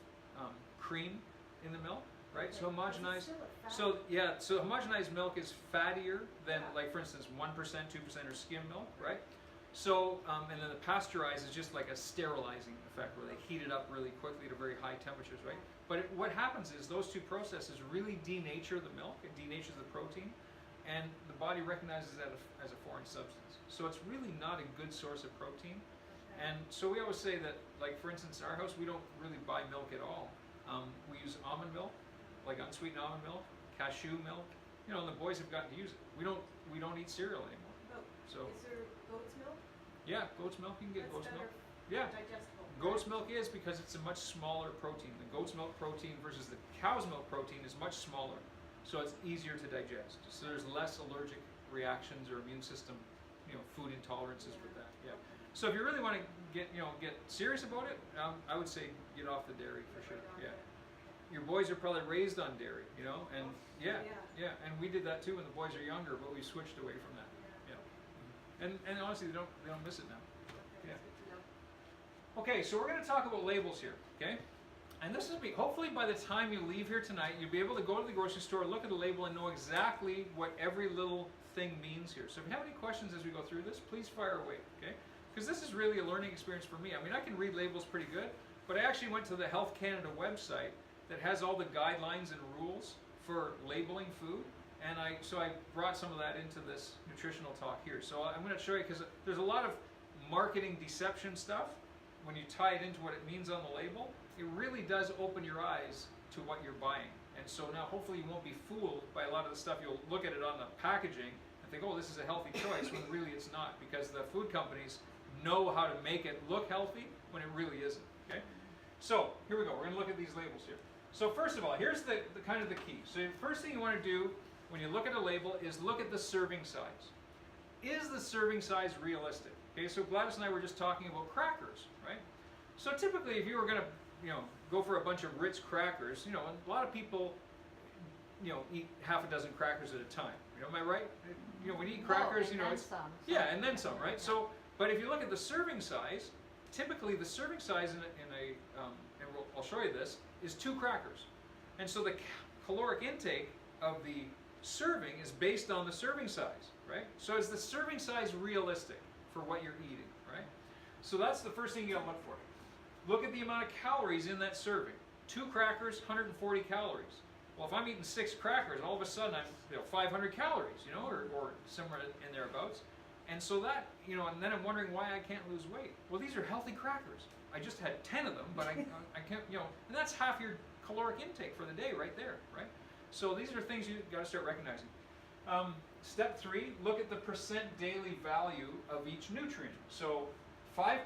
cream in the milk, right? So Okay. homogenize. Is it still a fat? So yeah, so homogenized milk is fattier than, Yeah. like for instance, 1%, 2%, or skim milk, right? So and then the pasteurized is just like a sterilizing effect where they heat it up really quickly to very high temperatures, right? But what happens is those two processes really denature the milk, it denatures the protein, and the body recognizes that as a foreign substance. So it's really not a good source of protein. Okay. And so we always say that, like for instance, in our house we don't really buy milk at all. We use almond milk, like unsweetened almond milk, cashew milk. You know, and the boys have gotten to use it. We don't eat cereal anymore. But So is there goat's milk? yeah, goat's milk. You can get That's goat's milk. better Yeah, digestible. goat's milk is because it's a much smaller protein. The goat's milk protein versus the cow's milk protein is much smaller, so it's easier to digest. So there's less allergic reactions or immune system, you know, food intolerances with that. Yeah. So if you really want to get serious about it, I would say get off the dairy for sure. Right on Yeah. there. Your boys are probably raised on dairy, you know, and Yeah. yeah, and we did that too when the boys are younger, but we switched away from that. Yeah. And honestly, they don't miss it now. Okay, Yeah. that's good to know. Okay, so we're going to talk about labels here, okay? And this is hopefully by the time you leave here tonight, you'll be able to go to the grocery store, look at the label, and know exactly what every little thing means here. So if you have any questions as we go through this, please fire away, okay? Because this is really a learning experience for me. I mean, I can read labels pretty good, but I actually went to the Health Canada website that has all the guidelines and rules for labeling food, and so I brought some of that into this nutritional talk here. So I'm going to show you, because there's a lot of marketing deception stuff. When you tie it into what it means on the label, it really does open your eyes to what you're buying. And so now hopefully you won't be fooled by a lot of the stuff. You'll look at it on the packaging and think, oh, this is a healthy choice, when really it's not, because the food companies know how to make it look healthy when it really isn't, okay? So here we go, we're going to look at these labels here. So first of all, here's the kind of the key. So the first thing you want to do when you look at a label is look at the serving size. Is the serving size realistic? Okay, so Gladys and I were just talking about crackers, right? So typically if you were going to, you know, go for a bunch of Ritz crackers, you know, and a lot of people, you know, eat half a dozen crackers at a time. You know, am I right? You know, when you eat crackers, you know, it's yeah, and then some, right? So, but if you look at the serving size, typically the serving size and I'll show you this, is 2 crackers. And so the caloric intake of the serving is based on the serving size, right? So is the serving size realistic for what you're eating, right? So that's the first thing you gotta look for. Look at the amount of calories in that serving. 2 crackers, 140 calories. Well, if I'm eating 6 crackers, all of a sudden I'm 500 calories, you know, or somewhere in thereabouts. And so that, you know, and then I'm wondering why I can't lose weight. Well, these are healthy crackers. I just had 10 of them, but I can't, you know, and that's half your caloric intake for the day right there, right? So these are things you've got to start recognizing. Step 3, look at the percent daily value of each nutrient. So 5%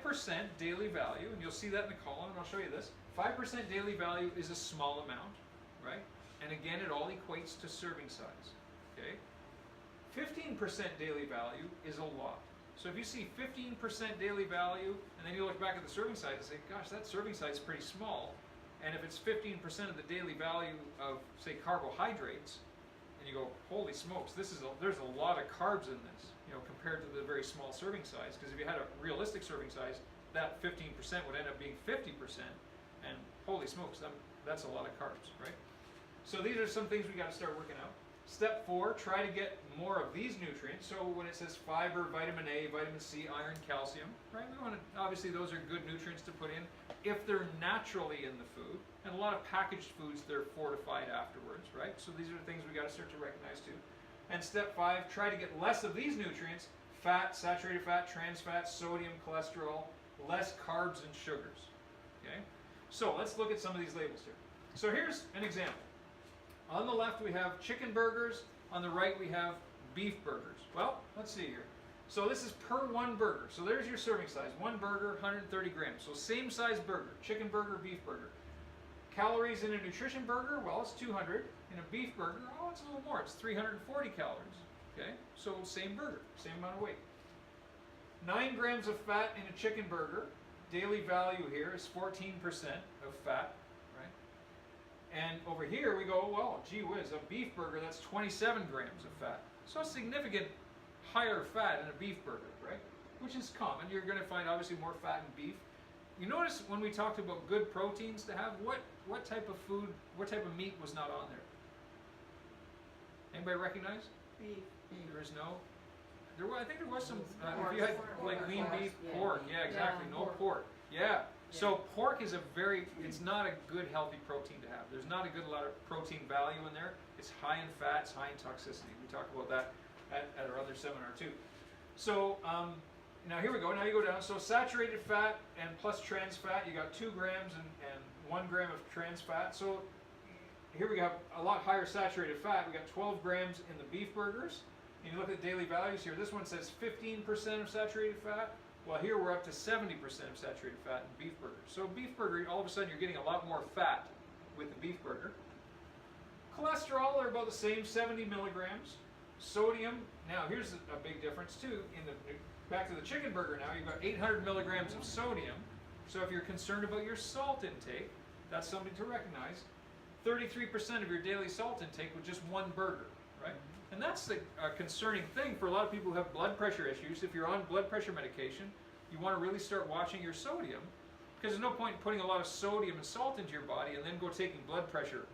daily value, and you'll see that in the column, and I'll show you this. 5% daily value is a small amount, right? And again, it all equates to serving size, okay? 15% daily value is a lot. So if you see 15% daily value, and then you look back at the serving size and say, gosh, that serving size is pretty small. And if it's 15% of the daily value of, say, carbohydrates, and you go, holy smokes, there's a lot of carbs in this, you know, compared to the very small serving size. Because if you had a realistic serving size, that 15% would end up being 50%. And holy smokes, that's a lot of carbs, right? So these are some things we got to start working out. Step 4, try to get more of these nutrients. So when it says fiber, vitamin A, vitamin C, iron, calcium, right? We want to, obviously those are good nutrients to put in if they're naturally in the food. And a lot of packaged foods, they're fortified afterwards, right? So these are things we got to start to recognize too. And step 5, try to get less of these nutrients: fat, saturated fat, trans fat, sodium, cholesterol, less carbs and sugars. Okay? So let's look at some of these labels here. So here's an example. On the left we have chicken burgers, on the right we have beef burgers. Well, let's see here. So this is per one burger. So there's your serving size. One burger, 130 grams. So same size burger, chicken burger, beef burger. Calories in a nutrition burger, well, it's 200. In a beef burger, oh, it's a little more. It's 340 calories. Okay, so same burger, same amount of weight. 9 grams of fat in a chicken burger. Daily value here is 14% of fat, right? And over here we go, well, gee whiz, a beef burger, that's 27 grams of fat. So a significant higher fat in a beef burger, right? Which is common. You're going to find obviously more fat in beef. You notice when we talked about good proteins to have, what type of food, what type of meat was not on there? Anybody recognize? Beef. There is no. I think there was some. Pork. If you had like lean beef, pork. Yeah, exactly. No pork. Yeah. So pork is it's not a good healthy protein to have. There's not a good lot of protein value in there. It's high in fat, it's high in toxicity. We talked about that at our other seminar too. So now here we go. Now you go down. So saturated fat and plus trans fat, you got 2 grams and 1 gram of trans fat. So here we have a lot higher saturated fat. We got 12 grams in the beef burgers. And you look at daily values here. This one says 15% of saturated fat. Well, here we're up to 70% of saturated fat in beef burgers. So beef burger, all of a sudden you're getting a lot more fat with the beef burger. Cholesterol are about the same, 70 milligrams. Sodium, now here's a big difference too. Back to the chicken burger now, you've got 800 milligrams of sodium. So if you're concerned about your salt intake, that's something to recognize. 33% of your daily salt intake with just one burger, right? And that's a concerning thing for a lot of people who have blood pressure issues. If you're on blood pressure medication, you want to really start watching your sodium, because there's no point in putting a lot of sodium and salt into your body and then go taking blood pressure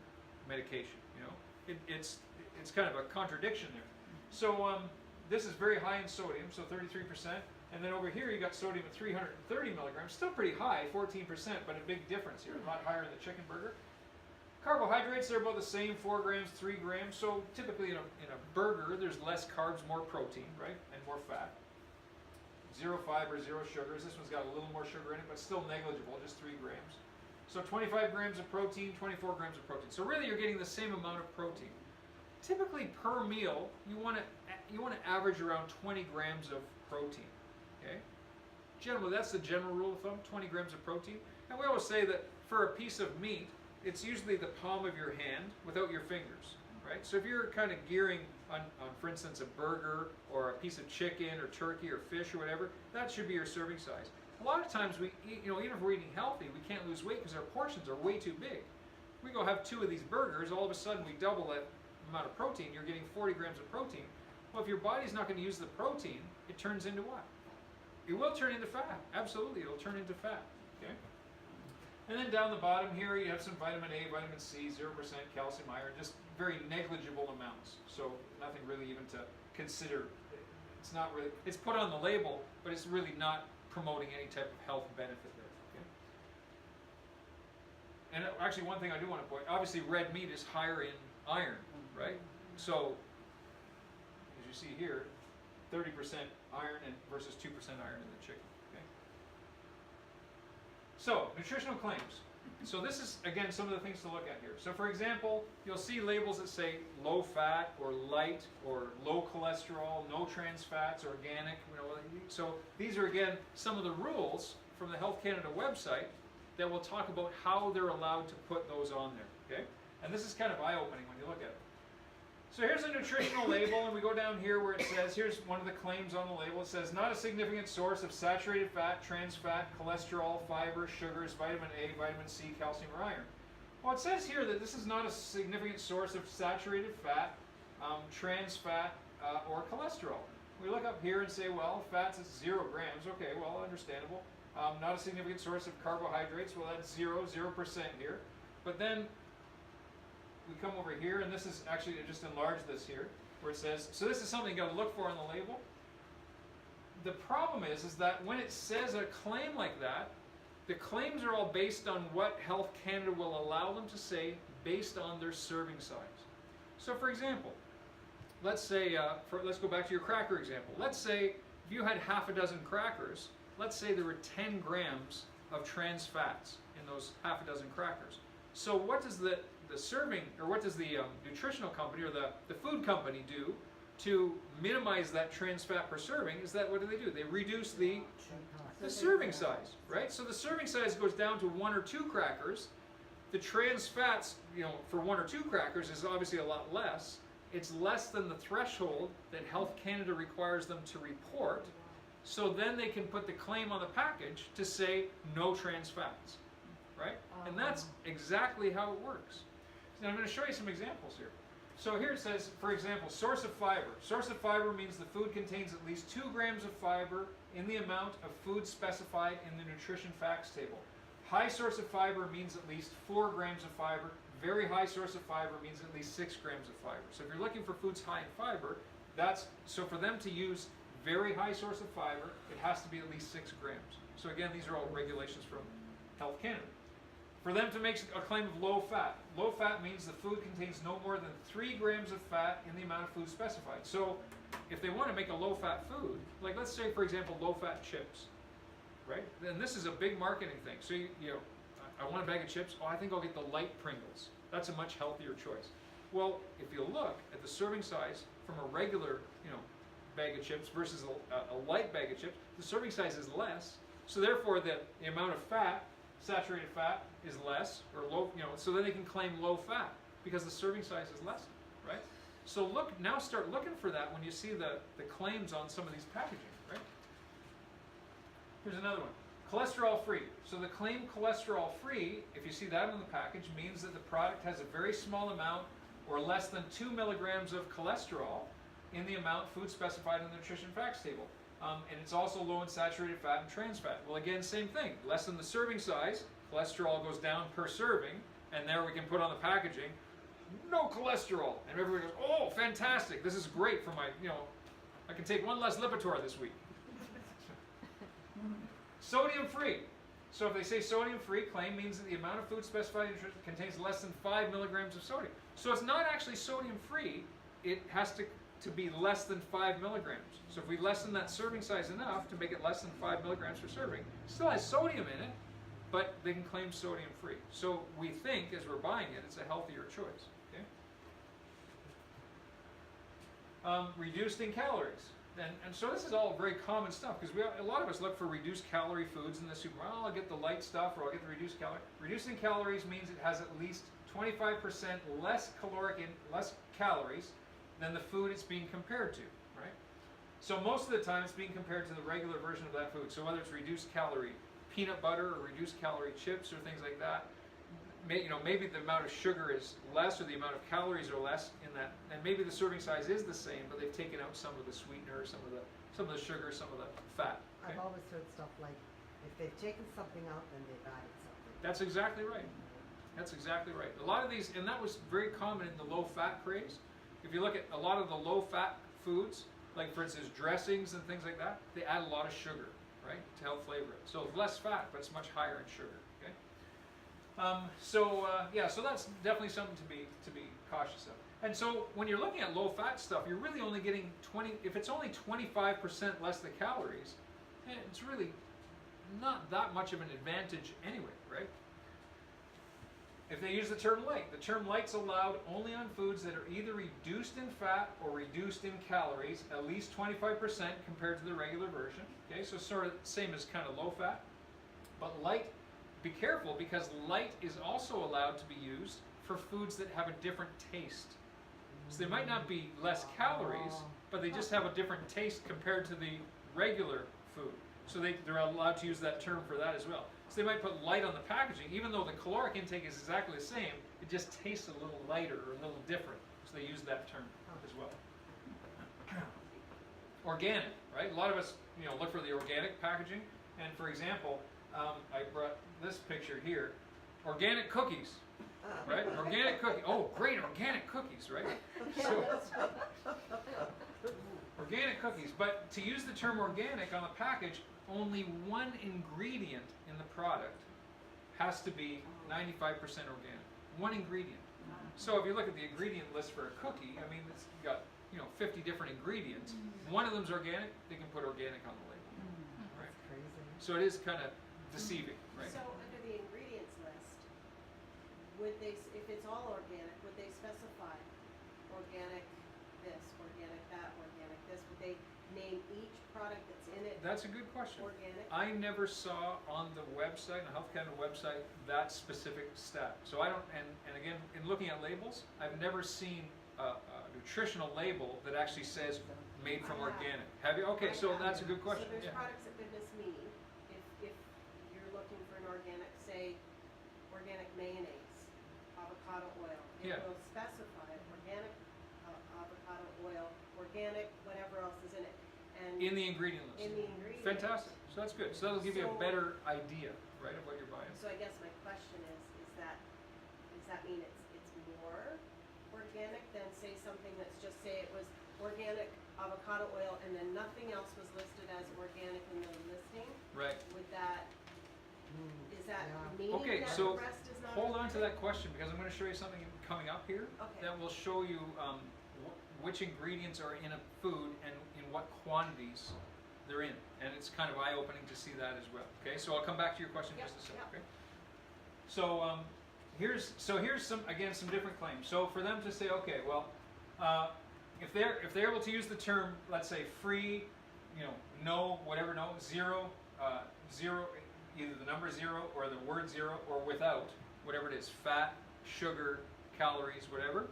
medication. You know, it's kind of a contradiction there. So this is very high in sodium, so 33%. And then over here you got sodium at 330 milligrams, still pretty high, 14%, but a big difference here, a lot higher in the chicken burger. Carbohydrates are about the same, 4 grams, 3 grams. So typically in a burger, there's less carbs, more protein, right? And more fat. 0 fiber, 0 sugars. This one's got a little more sugar in it, but still negligible, just 3 grams. So 25 grams of protein, 24 grams of protein. So really you're getting the same amount of protein. Typically per meal, you want to average around 20 grams of protein. Okay? Generally, that's the general rule of thumb, 20 grams of protein. And we always say that for a piece of meat, it's usually the palm of your hand without your fingers, right? So if you're kind of gearing on, for instance, a burger or a piece of chicken or turkey or fish or whatever, that should be your serving size. A lot of times we eat, even if we're eating healthy, we can't lose weight because our portions are way too big. We go have 2 of these burgers, all of a sudden we double that amount of protein. You're getting 40 grams of protein. Well, if your body's not going to use the protein, it turns into what? It will turn into fat. Absolutely, it'll turn into fat. Okay. And then down the bottom here, you have some vitamin A, vitamin C, 0% calcium, iron, just very negligible amounts. So nothing really even to consider. It's not really, it's put on the label, but it's really not promoting any type of health benefit there. Okay? And actually, one thing I do want to point, obviously red meat is higher in iron, right? So, as you see here, 30% iron versus 2% iron in the chicken. So, nutritional claims. So this is, again, some of the things to look at here. So for example, you'll see labels that say low fat or light or low cholesterol, no trans fats, organic. So these are, again, some of the rules from the Health Canada website that will talk about how they're allowed to put those on there. Okay? And this is kind of eye-opening when you look at it. So here's a nutritional label, and we go down here where it says, here's one of the claims on the label. It says, not a significant source of saturated fat, trans fat, cholesterol, fiber, sugars, vitamin A, vitamin C, calcium, or iron. Well, it says here that this is not a significant source of saturated fat, trans fat, or cholesterol. We look up here and say, well, fats is 0 grams. Okay, well, understandable. Not a significant source of carbohydrates. Well, that's 0% here. But then we come over here, and this is actually, just enlarge this here, where it says, so this is something you got to look for on the label. The problem is that when it says a claim like that, the claims are all based on what Health Canada will allow them to say based on their serving size. So for example, let's say, let's go back to your cracker example. Let's say if you had half a dozen crackers, let's say there were 10 grams of trans fats in those half a dozen crackers. So what does the serving, or what does the nutritional company or the food company do to minimize that trans fat per serving? Is that, what do? They reduce the serving size, right? So the serving size goes down to 1 or 2 crackers. The trans fats, for 1 or 2 crackers is obviously a lot less. It's less than the threshold that Health Canada requires them to report. So then they can put the claim on the package to say no trans fats, right? And that's exactly how it works. Now I'm going to show you some examples here. So here it says, for example, source of fiber. Source of fiber means the food contains at least 2 grams of fiber in the amount of food specified in the nutrition facts table. High source of fiber means at least 4 grams of fiber. Very high source of fiber means at least 6 grams of fiber. So if you're looking for foods high in fiber, so for them to use very high source of fiber, it has to be at least 6 grams. So again, these are all regulations from Health Canada. For them to make a claim of low fat means the food contains no more than 3 grams of fat in the amount of food specified. So if they want to make a low fat food, like let's say for example low fat chips, right? Then this is a big marketing thing. So I want a bag of chips. Oh, I think I'll get the light Pringles. That's a much healthier choice. Well, if you look at the serving size from a regular, bag of chips versus a light bag of chips, the serving size is less. So therefore, the amount of fat, saturated fat, is less or low. So then they can claim low fat because the serving size is less, right? So now start looking for that when you see the claims on some of these packaging, right? Here's another one. Cholesterol free. So the claim cholesterol free, if you see that on the package, means that the product has a very small amount or less than 2 milligrams of cholesterol in the amount food specified in the nutrition facts table. And it's also low in saturated fat and trans fat. Well, again, same thing. Less than the serving size, cholesterol goes down per serving, and there we can put on the packaging, no cholesterol. And everybody goes, oh, fantastic. This is great for my, I can take 1 less Lipitor this week. Sodium free. So if they say sodium free, claim means that the amount of food specified in nutrition contains less than 5 milligrams of sodium. So it's not actually sodium free. It has to be less than 5 milligrams. So if we lessen that serving size enough to make it less than 5 milligrams per serving, it still has sodium in it, but they can claim sodium free. So we think as we're buying it, it's a healthier choice. Okay? Reduced in calories. And so this is all very common stuff because a lot of us look for reduced calorie foods in the supermarket. Well, I'll get the light stuff or I'll get the reduced calorie. Reduced in calories means it has at least 25% less calories than the food it's being compared to, right? So most of the time it's being compared to the regular version of that food. So whether it's reduced calorie peanut butter or reduced calorie chips or things like that, maybe the amount of sugar is less or the amount of calories are less in that, and maybe the serving size is the same, but they've taken out some of the sweetener, some of the sugar, some of the fat. Okay? I've always heard stuff like, if they've taken something out, then they've added something. That's exactly right. That's exactly right. A lot of these, and that was very common in the low-fat craze. If you look at a lot of the low-fat foods, like for instance dressings and things like that, they add a lot of sugar, right, to help flavor it. So it's less fat, but it's much higher in sugar. Okay. So that's definitely something to be cautious of. And so when you're looking at low-fat stuff, you're really only getting if it's only 25% less the calories, it's really not that much of an advantage anyway, right? If they use the term light's allowed only on foods that are either reduced in fat or reduced in calories, at least 25% compared to the regular version. Okay, so sort of same as kind of low fat. But light, be careful because light is also allowed to be used for foods that have a different taste. So they might not be less calories, but they just have a different taste compared to the regular food. So they're allowed to use that term for that as well. So they might put light on the packaging, even though the caloric intake is exactly the same, it just tastes a little lighter or a little different. So they use that term as well. Organic, right? A lot of us, look for the organic packaging. And for example, I brought this picture here. Organic cookies, right? Organic cookies. Oh, great, organic cookies, right? So, organic cookies. But to use the term organic on the package, only one ingredient in the product has to be 95% organic. One ingredient. So if you look at the ingredient list for a cookie, I mean, it's got 50 different ingredients. One of them's organic, they can put organic on the label. Right? That's crazy. So it is kind of deceiving, right? So under the ingredients list, would they, if it's all organic, would they specify organic this, organic that, organic this? Would they name each product that's in it That's a good question. organic? I never saw on the website, the Health Canada website, that specific stat. So I don't, and again, in looking at labels, I've never seen a nutritional label that actually says made from I have. organic. Have you? Okay, so that's a good question. So there's Yeah. products that Goodness Me, if you're looking for an organic, say, organic mayonnaise, avocado oil, it Yeah. will specify organic avocado oil, organic, whatever else is in it. And In the ingredient list. in the ingredients. Fantastic. So that's good. So that'll give you a So- better idea, right, of what you're buying. So I guess my question is that, does that mean it's more organic than say something that's just, say it was organic avocado oil and then nothing else was listed as organic in the listing? Right. Would that, is that Yeah. meaning Okay, that so the rest is not hold on to organic? that question because I'm going to show you something coming up here Okay. that will show you which ingredients are in a food and in what quantities they're in. And it's kind of eye-opening to see that as well. Okay, so I'll come back to your question in Yep, just a second. yep. Okay. So here's some different claims. So for them to say, okay, well, if they're able to use the term, let's say free, no, whatever, no, zero, zero, either the number zero or the word zero or without, whatever it is, fat, sugar, calories, whatever.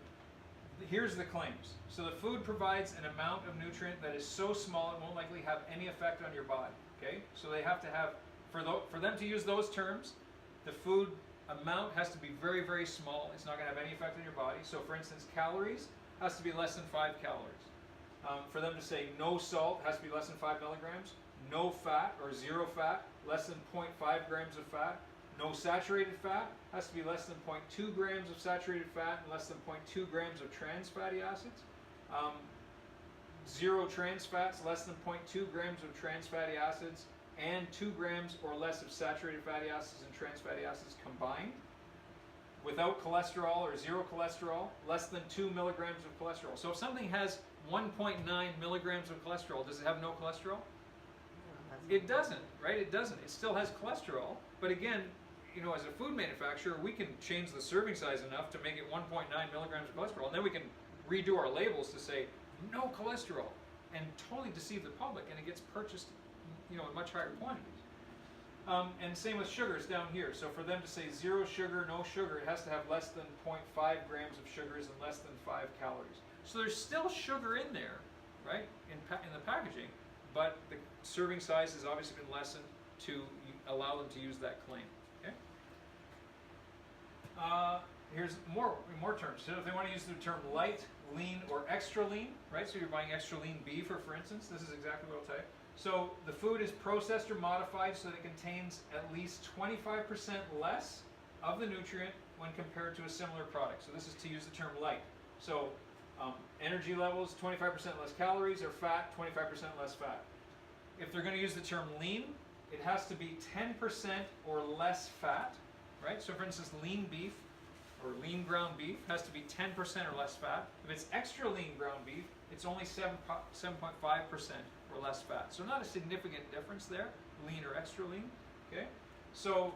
Here's the claims. So the food provides an amount of nutrient that is so small it won't likely have any effect on your body. Okay, so they have to have, for them to use those terms, the food amount has to be very, very small. It's not going to have any effect on your body. So for instance, calories has to be less than 5 calories. For them to say no salt has to be less than 5 milligrams, no fat or zero fat, less than 0.5 grams of fat, no saturated fat has to be less than 0.2 grams of saturated fat and less than 0.2 grams of trans fatty acids. Zero trans fats, less than 0.2 grams of trans fatty acids, and 2 grams or less of saturated fatty acids and trans fatty acids combined. Without cholesterol or zero cholesterol, less than 2 milligrams of cholesterol. So if something has 1.9 milligrams of cholesterol, does it have no cholesterol? It doesn't, right? It doesn't. It still has cholesterol, but again, as a food manufacturer, we can change the serving size enough to make it 1.9 milligrams of cholesterol, and then we can redo our labels to say no cholesterol, and totally deceive the public, and it gets purchased, in much higher quantities. And same with sugars down here. So for them to say zero sugar, no sugar, it has to have less than 0.5 grams of sugars and less than 5 calories. So there's still sugar in there, right, in the packaging, but the serving size has obviously been lessened to allow them to use that claim. Okay. Here's more terms. So if they want to use the term light, lean, or extra lean, right? So you're buying extra lean beef, for instance. This is exactly what I'll tell you. So the food is processed or modified so that it contains at least 25% less of the nutrient when compared to a similar product. So this is to use the term light. So energy levels, 25% less calories, or fat, 25% less fat. If they're going to use the term lean, it has to be 10% or less fat, right? So for instance, lean beef or lean ground beef has to be 10% or less fat. If it's extra lean ground beef, it's only 7.5% or less fat. So not a significant difference there, lean or extra lean. Okay. So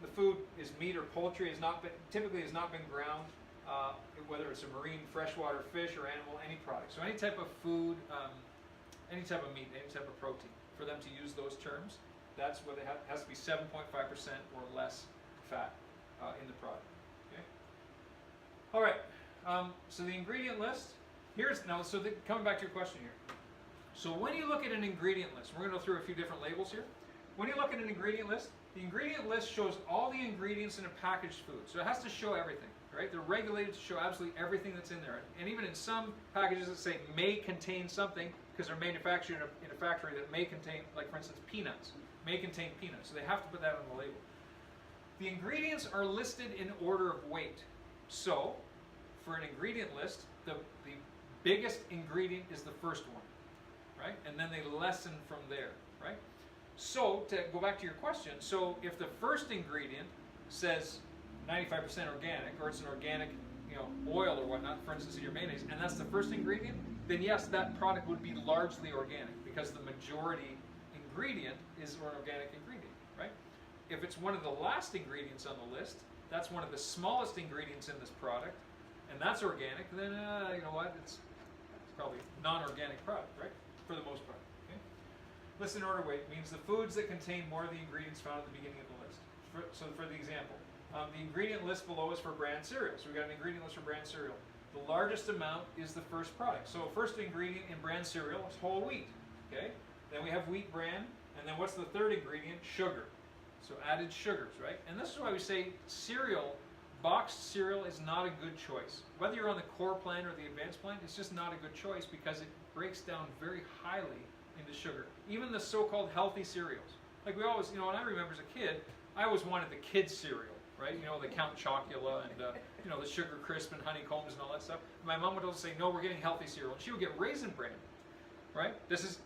the food is meat or poultry typically has not been ground, whether it's a marine, freshwater fish or animal, any product. So any type of food, any type of meat, any type of protein. For them to use those terms, that's what it has to be 7.5% or less fat in the product. Okay. All right. So the ingredient list. Coming back to your question here. So when you look at an ingredient list, we're going to go through a few different labels here. When you look at an ingredient list, the ingredient list shows all the ingredients in a packaged food. So it has to show everything, right? They're regulated to show absolutely everything that's in there. And even in some packages that say may contain something, because they're manufactured in a factory that may contain, like for instance, peanuts, may contain peanuts. So they have to put that on the label. The ingredients are listed in order of weight. So for an ingredient list, the biggest ingredient is the first one, right? And then they lessen from there, right? So to go back to your question, so if the first ingredient says 95% organic, or it's an organic oil or whatnot, for instance, in your mayonnaise, and that's the first ingredient, then yes, that product would be largely organic because the majority ingredient is an organic ingredient, right? If it's one of the last ingredients on the list, that's one of the smallest ingredients in this product, and that's organic, then you know what, it's probably non-organic product, right? For the most part. Okay? List and order weight means the foods that contain more of the ingredients found at the beginning of the list. So for the example, the ingredient list below is for brand cereal. So we've got an ingredient list for brand cereal. The largest amount is the first product. So first ingredient in brand cereal is whole wheat. Okay? Then we have wheat bran, and then what's the third ingredient? Sugar. So added sugars, right? And this is why we say cereal, boxed cereal is not a good choice. Whether you're on the core plan or the advanced plan, it's just not a good choice because it breaks down very highly into sugar. Even the so-called healthy cereals. Like we always, when I remember as a kid, I always wanted the kids cereal, right? The Count Chocula and the Sugar Crisp and honeycombs and all that stuff. My mom would always say, "No, we're getting healthy cereal," and she would get Raisin Bran, right?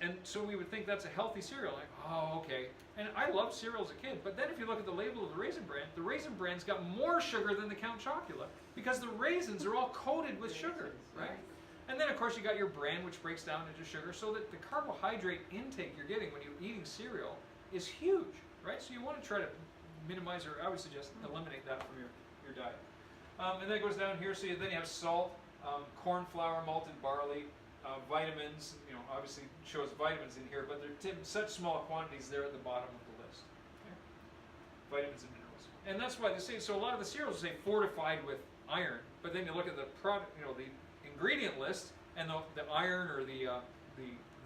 And so we would think that's a healthy cereal. Like, oh, okay. And I loved cereal as a kid, but then if you look at the label of the Raisin Bran's got more sugar than the Count Chocula because the raisins are all coated with sugar, right? And then of course you got your bran, which breaks down into sugar, so that the carbohydrate intake you're getting when you're eating cereal is huge, right? So you want to try to minimize, or I would suggest eliminate that from your diet. And then it goes down here, so then you have salt, corn flour, malted barley, vitamins, obviously shows vitamins in here, but they're in such small quantities there at the bottom of the list. Okay? Vitamins and minerals. And that's why they say, so a lot of the cereals say fortified with iron, but then you look at the product, the ingredient list, and the iron or the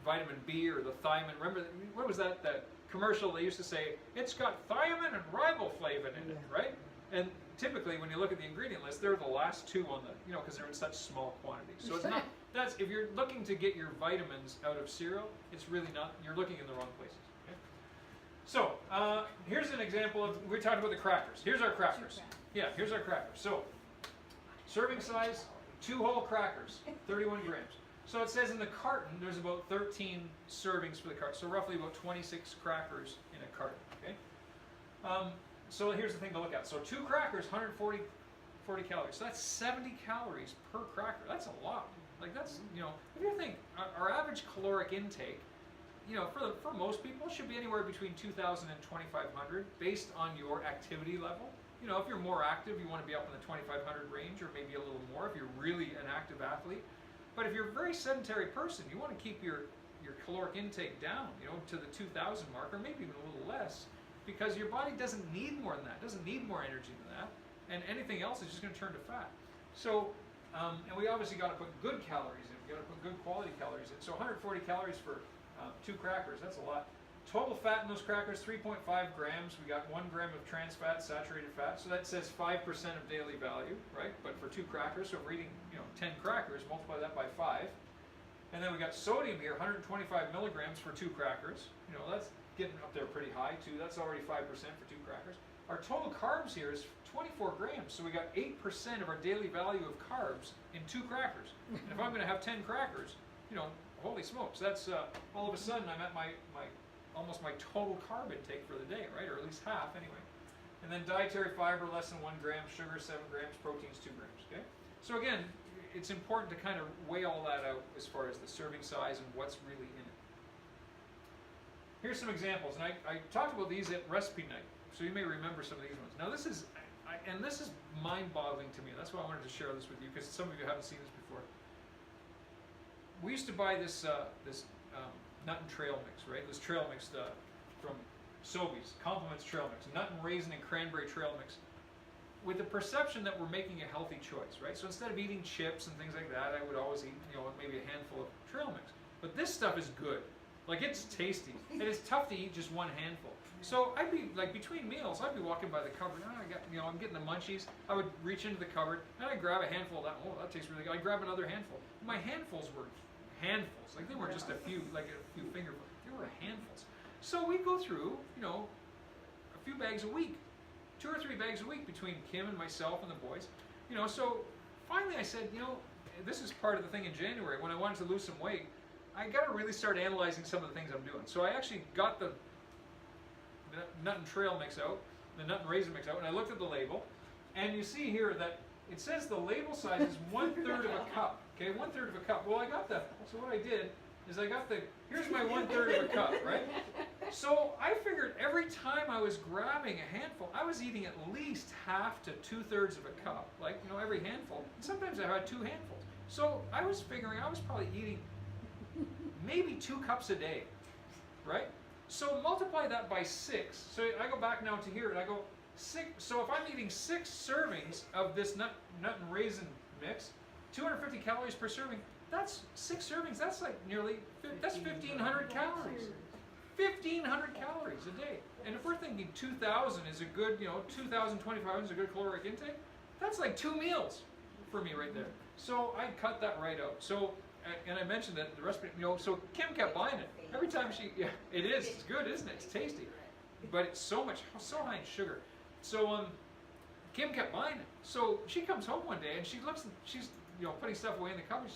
vitamin B or the thiamine, remember, what was that commercial they used to say, it's got thiamine and riboflavin in it, right? And typically when you look at the ingredient list, they're the last two on the, because they're in such small quantities. So it's not, if you're looking to get your vitamins out of cereal, it's really not, you're looking in the wrong places. Okay? So here's an example of, we're talking about the crackers. Here's our crackers. Yeah, here's our crackers. So serving size, 2 whole crackers, 31 grams. So it says in the carton, there's about 13 servings for the carton. So roughly about 26 crackers in a carton, okay? So here's the thing to look at. So 2 crackers, 140 calories. So that's 70 calories per cracker. That's a lot. Like that's, if you think our average caloric intake, for most people should be anywhere between 2,000 and 2,500 based on your activity level. If you're more active, you want to be up in the 2,500 range or maybe a little more if you're really an active athlete. But if you're a very sedentary person, you want to keep your caloric intake down, to the 2,000 mark or maybe even a little less, because your body doesn't need more than that, doesn't need more energy than that, and anything else is just going to turn to fat. So, and we obviously got to put good calories in, we got to put good quality calories in. So 140 calories for 2 crackers, that's a lot. Total fat in those crackers, 3.5 grams. We got 1 gram of trans fat, saturated fat. So that says 5% of daily value, right? But for 2 crackers, so if we're eating 10 crackers, multiply that by 5. And then we got sodium here, 125 milligrams for 2 crackers. That's getting up there pretty high too. That's already 5% for 2 crackers. Our total carbs here is 24 grams. So we got 8% of our daily value of carbs in 2 crackers. And if I'm going to have 10 crackers, holy smokes, that's all of a sudden I'm at almost my total carb intake for the day, right? Or at least half anyway. And then dietary fiber, less than 1 gram, sugar 7 grams, proteins 2 grams, okay? So again, it's important to kind of weigh all that out as far as the serving size and what's really in it. Here's some examples, and I talked about these at recipe night, so you may remember some of these ones. Now this is mind-boggling to me. That's why I wanted to share this with you, because some of you haven't seen this before. We used to buy this nut and trail mix, right? This trail mix from Sobeys, Compliments trail mix, nut and raisin and cranberry trail mix, with the perception that we're making a healthy choice, right? So instead of eating chips and things like that, I would always eat, maybe a handful of trail mix. But this stuff is good. Like, it's tasty. And it's tough to eat just 1 handful. So I'd be, like, between meals, I'd be walking by the cupboard, I'm getting the munchies. I would reach into the cupboard, and I'd grab a handful of that. Oh, that tastes really good. I'd grab another handful. My handfuls were handfuls. Like, they weren't just a few fingerfuls. They were handfuls. So we'd go through, a few bags a week. 2 or 3 bags a week between Kim and myself and the boys. So finally I said, this is part of the thing in January, when I wanted to lose some weight, I got to really start analyzing some of the things I'm doing. So I actually got the nut and trail mix out, the nut and raisin mix out, and I looked at the label, and you see here that it says the label size is 1/3 of a cup. Okay, 1/3 of a cup. Well, I got the, so what I did is I got the, here's my 1/3 of a cup, right? So I figured every time I was grabbing a handful, I was eating at least half to 2/3 of a cup, like, you know, every handful. And sometimes I had 2 handfuls. So I was figuring I was probably eating maybe 2 cups a day, right? So multiply that by 6. So I go back now to here and I go 6. So if I'm eating 6 servings of this nut and raisin mix, 250 calories per serving, that's 6 servings. That's like nearly, that's 1,500 calories. 1,500 calories a day. And if we're thinking 2,000 is a good, you know, 2,025 is a good caloric intake, that's like 2 meals for me right there. So I cut that right out. So, and I mentioned that the recipe, you know, so Kim kept buying it. Every time she, yeah, it is, it's good, isn't it? It's tasty. But it's so high in sugar. So, Kim kept buying it. So she comes home one day and she looks, and she's, you know, putting stuff away in the cupboard.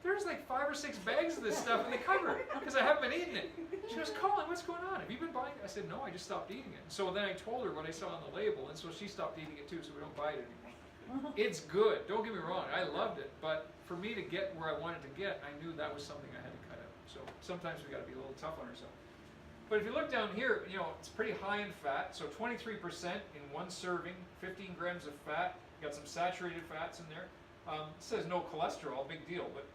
There's like 5 or 6 bags of this stuff in the cupboard because I haven't been eating it. She goes, Colin, what's going on? Have you been buying it? I said, no, I just stopped eating it. So then I told her what I saw on the label, and so she stopped eating it too, so we don't buy it anymore. It's good, don't get me wrong, I loved it, but for me to get where I wanted to get, I knew that was something I had to cut out. So sometimes we got to be a little tough on ourselves. But if you look down here, you know, it's pretty high in fat, so 23% in 1 serving, 15 grams of fat, got some saturated fats in there. It says no cholesterol, big deal, but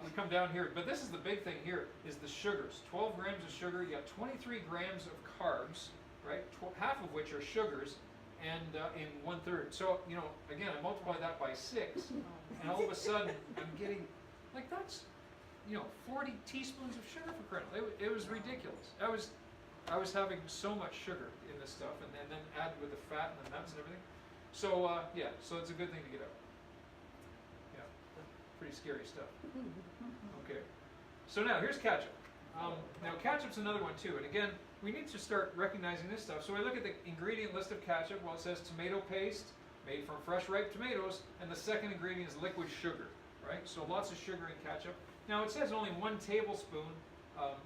we come down here, but this is the big thing here, is the sugars. 12 grams of sugar, you got 23 grams of carbs, right? Half of which are sugars, and in 1/3. So, you know, again, I multiply that by 6, and all of a sudden, I'm getting, like, that's, you know, 40 teaspoons of sugar for crying out loud. It was ridiculous. I was having so much sugar in this stuff, and then added with the fat and the nuts and everything. So, yeah, so it's a good thing to get out. Yeah, pretty scary stuff. Okay, so now here's ketchup. Now ketchup's another one too, and again, we need to start recognizing this stuff. So I look at the ingredient list of ketchup. Well, it says tomato paste made from fresh ripe tomatoes, and the second ingredient is liquid sugar, right? So lots of sugar in ketchup. Now it says only 1 tablespoon,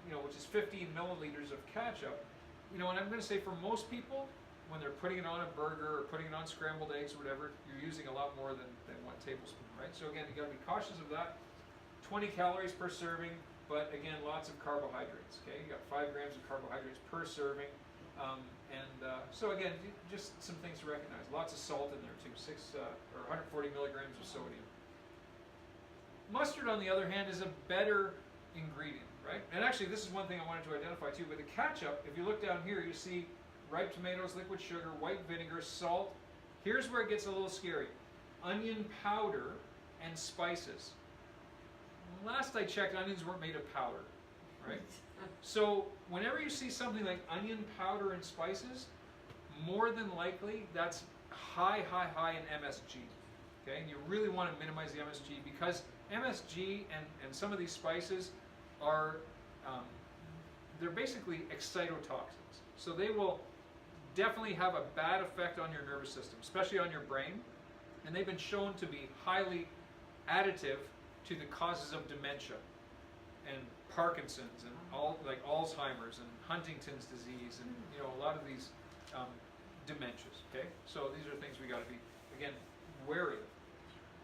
you know, which is 15 milliliters of ketchup. You know, and I'm going to say for most people, when they're putting it on a burger or putting it on scrambled eggs or whatever, you're using a lot more than 1 tablespoon, right? So again, you got to be cautious of that. 20 calories per serving, but again, lots of carbohydrates. Okay, you got 5 grams of carbohydrates per serving, so again, just some things to recognize. Lots of salt in there too, 140 milligrams of sodium. Mustard, on the other hand, is a better ingredient, right? And actually, this is one thing I wanted to identify too. With the ketchup, if you look down here, you see ripe tomatoes, liquid sugar, white vinegar, salt. Here's where it gets a little scary: onion powder and spices. Last I checked, onions weren't made of powder, right? So whenever you see something like onion powder and spices, more than likely that's high in MSG. Okay, and you really want to minimize the MSG, because MSG and some of these spices are, they're basically excitotoxins. So they will definitely have a bad effect on your nervous system, especially on your brain, and they've been shown to be highly additive to the causes of dementia and Parkinson's and all, like Alzheimer's and Huntington's disease, and you know, a lot of these dementias. Okay, so these are things we got to be, again, wary of.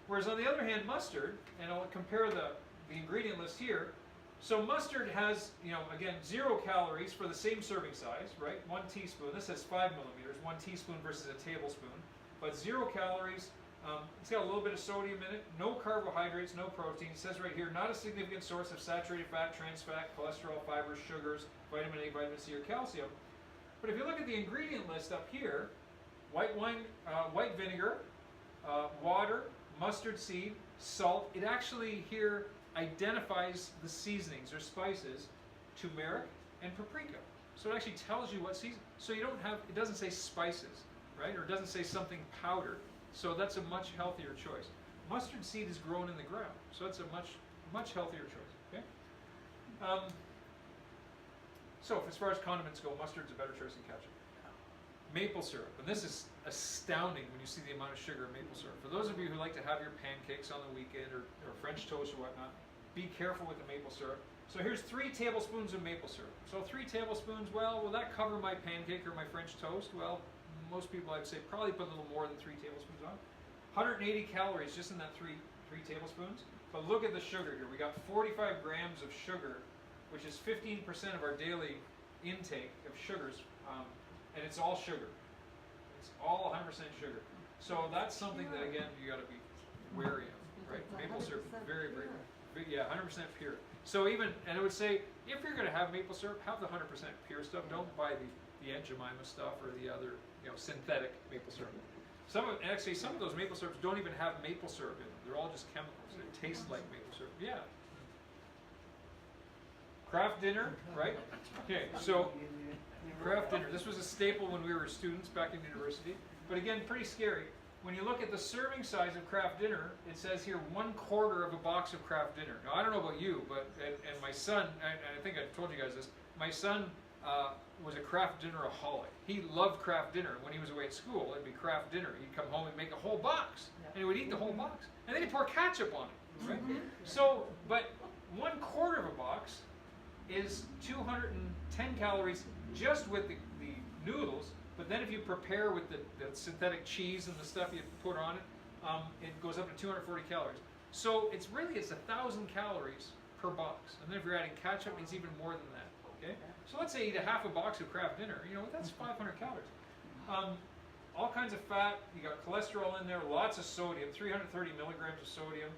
Whereas on the other hand, mustard, and I'll compare the ingredient list here. So mustard has, you know, again, 0 calories for the same serving size, right? 1 teaspoon. This has 5 millimeters. 1 teaspoon versus a tablespoon, but 0 calories. It's got a little bit of sodium in it, no carbohydrates, no protein. It says right here, not a significant source of saturated fat, trans fat, cholesterol, fibers, sugars, vitamin A, vitamin C, or calcium. But if you look at the ingredient list up here, white vinegar, water, mustard seed, salt, it actually here identifies the seasonings or spices, turmeric and paprika. So it actually tells you what season. So you don't have, it doesn't say spices, right? Or it doesn't say something powdered. So that's a much healthier choice. Mustard seed is grown in the ground, so it's a much healthier choice. Okay. So as far as condiments go, mustard's a better choice than ketchup. Maple syrup, and this is astounding when you see the amount of sugar in maple syrup. For those of you who like to have your pancakes on the weekend or French toast or whatnot, be careful with the maple syrup. So here's 3 tablespoons of maple syrup. So 3 tablespoons, well, will that cover my pancake or my French toast? Well, most people, I'd say, probably put a little more than 3 tablespoons on. 180 calories just in that three tablespoons. But look at the sugar here. We got 45 grams of sugar, which is 15% of our daily intake of sugars, and it's all sugar. It's all 100% sugar. So that's something that, again, you got to be wary of, right? Maple syrup, very, very, yeah, 100% pure. So even, and I would say, if you're going to have maple syrup, have the 100% pure stuff. Don't buy the Aunt Jemima stuff or the other, synthetic maple syrup. Some of those maple syrups don't even have maple syrup in them. They're all just chemicals. They taste like maple syrup. Yeah. Kraft dinner, right? Okay, so Kraft dinner. This was a staple when we were students back in university. But again, pretty scary. When you look at the serving size of Kraft dinner, it says here 1/4 of a box of Kraft dinner. Now, I don't know about you, but and my son, and I think I told you guys this, my son was a Kraft dinner-aholic. He loved Kraft dinner. When he was away at school, it'd be Kraft dinner. He'd come home and make a whole box, and he would eat the whole box. And then he'd pour ketchup on it, right? So, but 1/4 of a box is 210 calories just with the noodles. But then if you prepare with the synthetic cheese and the stuff you put on it, it goes up to 240 calories. So it's 1,000 calories per box. And then if you're adding ketchup, it's even more than that. Okay? So let's say you eat a half a box of Kraft dinner. That's 500 calories. All kinds of fat. You got cholesterol in there. Lots of sodium. 330 milligrams of sodium.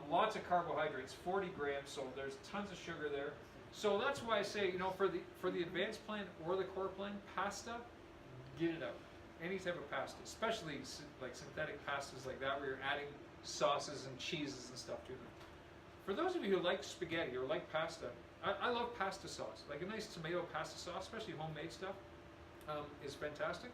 Lots of carbohydrates. 40 grams. So there's tons of sugar there. So that's why I say, for the advanced plan or the core plan, pasta, get it out. Any type of pasta, especially like synthetic pastas like that, where you're adding sauces and cheeses and stuff to them. For those of you who like spaghetti or like pasta, I love pasta sauce. Like a nice tomato pasta sauce, especially homemade stuff, is fantastic.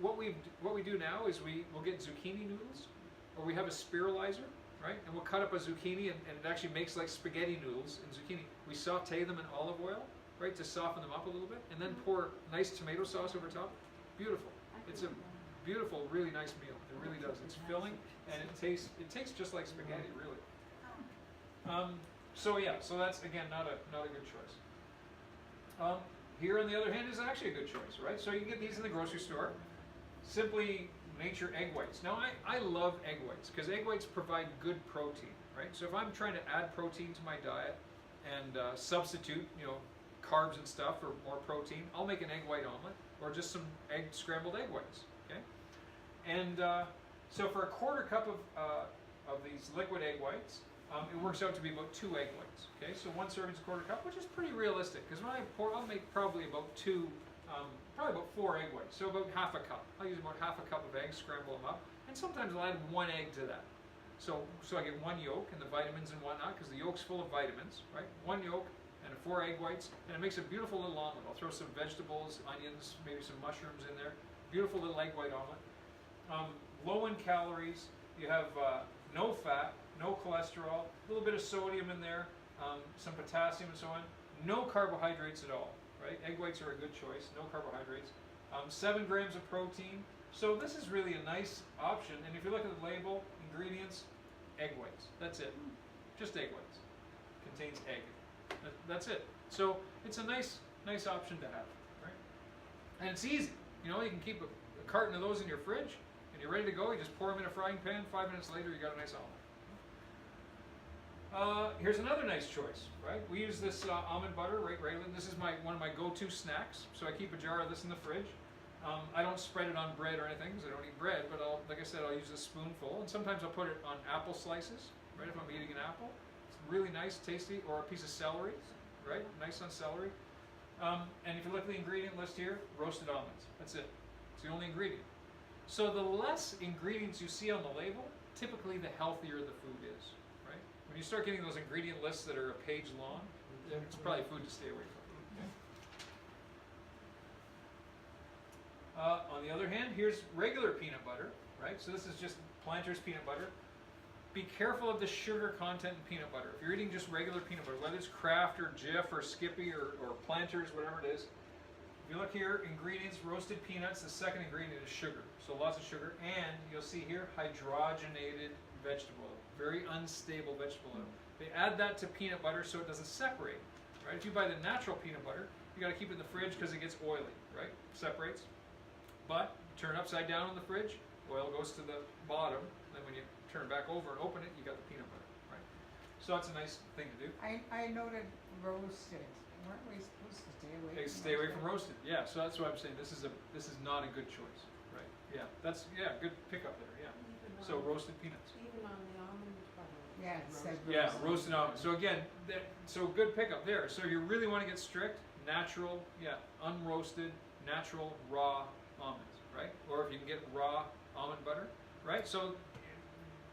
What we do now is we'll get zucchini noodles, or we have a spiralizer, right? And we'll cut up a zucchini, and it actually makes like spaghetti noodles in zucchini. We saute them in olive oil, right, to soften them up a little bit, and then pour nice tomato sauce over top. Beautiful. It's a beautiful, really nice meal. It really does. It's filling, and it tastes just like spaghetti, really. So that's again not a good choice. Here on the other hand is actually a good choice, right? So you get these in the grocery store. Simply Nature egg whites. Now I love egg whites because egg whites provide good protein, right? So if I'm trying to add protein to my diet and substitute, carbs and stuff for more protein, I'll make an egg white omelet or just some scrambled egg whites, okay? And so for a 1/4 cup of these liquid egg whites, it works out to be about 2 egg whites, okay? So 1 serving is a 1/4 cup, which is pretty realistic because when I pour, I'll make probably about 4 egg whites, so about half a cup. I'll use about half a cup of eggs, scramble them up, and sometimes I'll add 1 egg to that. So I get 1 yolk and the vitamins and whatnot, because the yolk's full of vitamins, right? 1 yolk and 4 egg whites, and it makes a beautiful little omelet. I'll throw some vegetables, onions, maybe some mushrooms in there. Beautiful little egg white omelet. Low in calories. You have no fat, no cholesterol, a little bit of sodium in there, some potassium and so on. No carbohydrates at all, right? Egg whites are a good choice. No carbohydrates. 7 grams of protein. So this is really a nice option. And if you look at the label, ingredients, egg whites. That's it. Just egg whites. Contains egg. That's it. So it's a nice option to have, right? And it's easy. You can keep a carton of those in your fridge, and you're ready to go. You just pour them in a frying pan. 5 minutes later, you got a nice omelet. Here's another nice choice, right? We use this almond butter, right? This is one of my go-to snacks. So I keep a jar of this in the fridge. I don't spread it on bread or anything because I don't eat bread, but like I said, I'll use a spoonful, and sometimes I'll put it on apple slices, right? If I'm eating an apple, it's really nice, tasty, or a piece of celery, right? Nice on celery. And if you look at the ingredient list here, roasted almonds. That's it. It's the only ingredient. So the less ingredients you see on the label, typically the healthier the food is, right? When you start getting those ingredient lists that are a page long, it's probably food to stay away from. On the other hand, here's regular peanut butter, right? So this is just Planters peanut butter. Be careful of the sugar content in peanut butter. If you're eating just regular peanut butter, whether it's Kraft or Jif or Skippy or Planters, whatever it is, if you look here, ingredients, roasted peanuts, the second ingredient is sugar. So lots of sugar, and you'll see here, hydrogenated vegetable oil, very unstable vegetable oil. They add that to peanut butter so it doesn't separate, right? If you buy the natural peanut butter, you got to keep it in the fridge because it gets oily, right? Separates. But turn it upside down in the fridge, oil goes to the bottom, then when you turn it back over and open it, you got the peanut butter, right? So that's a nice thing to do. I noted roasted. Weren't we supposed to stay away Hey, from stay away from roasted. Yeah, so that's why I'm saying this is not a good choice, right? Yeah, that's good pickup there. Yeah. So roasted peanuts. Even on the almond butter. Yeah, it said Yeah, roasted. roasted almonds. So again, so good pickup there. So you really want to get strict, natural, unroasted, natural, raw almonds, right? Or if you can get raw almond butter, right? So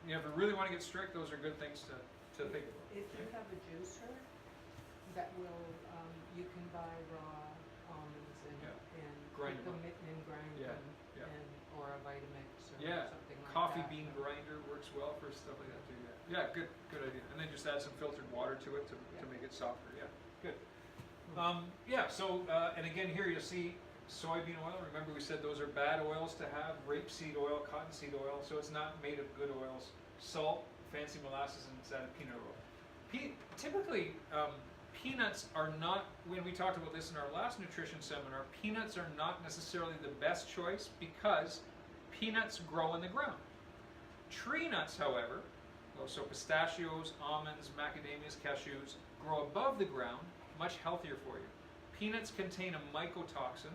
if you really want to get strict, those are good things to think about. If you have a juicer that will, you can buy raw almonds and Grind put them them in and grind Yeah, them, yeah. and or a Vitamix or Yeah, something like coffee that. bean grinder works well for stuff like that too. Yeah, good idea. And then just add some filtered water to it to make it softer. Yeah, good. So and again here you'll see soybean oil. Remember we said those are bad oils to have. Rapeseed oil, cottonseed oil. So it's not made of good oils. Salt, fancy molasses, and it's added peanut oil. Typically, peanuts are not, when we talked about this in our last nutrition seminar, peanuts are not necessarily the best choice because peanuts grow in the ground. Tree nuts, however, so pistachios, almonds, macadamias, cashews, grow above the ground, much healthier for you. Peanuts contain a mycotoxin,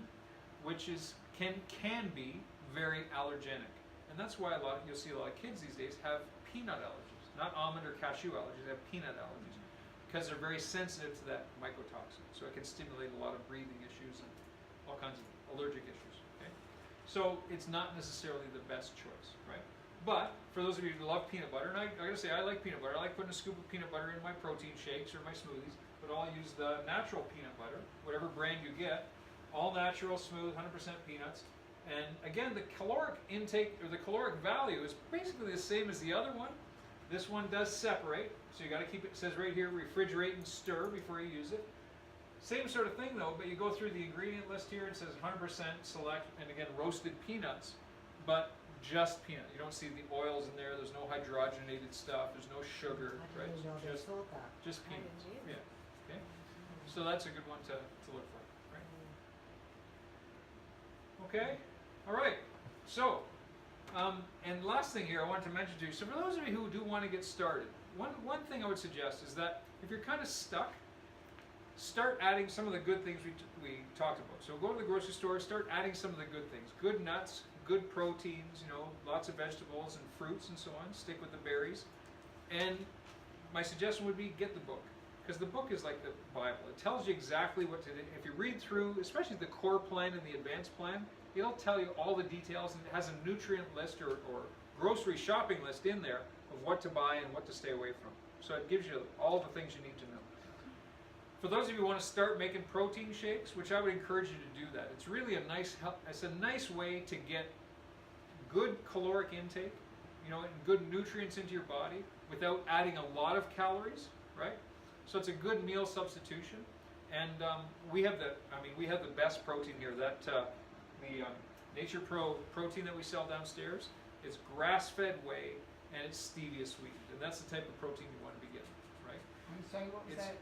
which can be very allergenic. And that's why you'll see a lot of kids these days have peanut allergies. Not almond or cashew allergies, they have peanut allergies. Because they're very sensitive to that mycotoxin. So it can stimulate a lot of breathing issues and all kinds of allergic issues. Okay? So it's not necessarily the best choice, right? But for those of you who love peanut butter, and I gotta say I like peanut butter. I like putting a scoop of peanut butter in my protein shakes or my smoothies, but I'll use the natural peanut butter, whatever brand you get, all natural, smooth, 100% peanuts. And again, the caloric intake or the caloric value is basically the same as the other one. This one does separate, so you got to keep it says right here, refrigerate and stir before you use it. Same sort of thing though, but you go through the ingredient list here, it says 100% select, and again, roasted peanuts, but just peanut. You don't see the oils in there, there's no hydrogenated stuff, there's no sugar, I right? didn't know they Just, sold that. just I peanuts. didn't either. Yeah. Okay. So that's a good one to look for, right? Okay. All right. So, and last thing here I wanted to mention to you. So for those of you who do want to get started, one thing I would suggest is that if you're kind of stuck, start adding some of the good things we talked about. So go to the grocery store, start adding some of the good things. Good nuts, good proteins, lots of vegetables and fruits and so on. Stick with the berries. And my suggestion would be get the book. Because the book is like the Bible. It tells you exactly what to do. If you read through, especially the core plan and the advanced plan, it'll tell you all the details, and it has a nutrient list or grocery shopping list in there of what to buy and what to stay away from. So it gives you all the things you need to know. For those of you who want to start making protein shakes, which I would encourage you to do that. It's really it's a nice way to get good caloric intake, and good nutrients into your body without adding a lot of calories, right? So it's a good meal substitution. And we have the best protein here. That the Nature Pro protein that we sell downstairs is grass-fed whey and it's stevia sweetened, and that's the type of protein you want to be getting, right? I'm sorry, what was It's- that?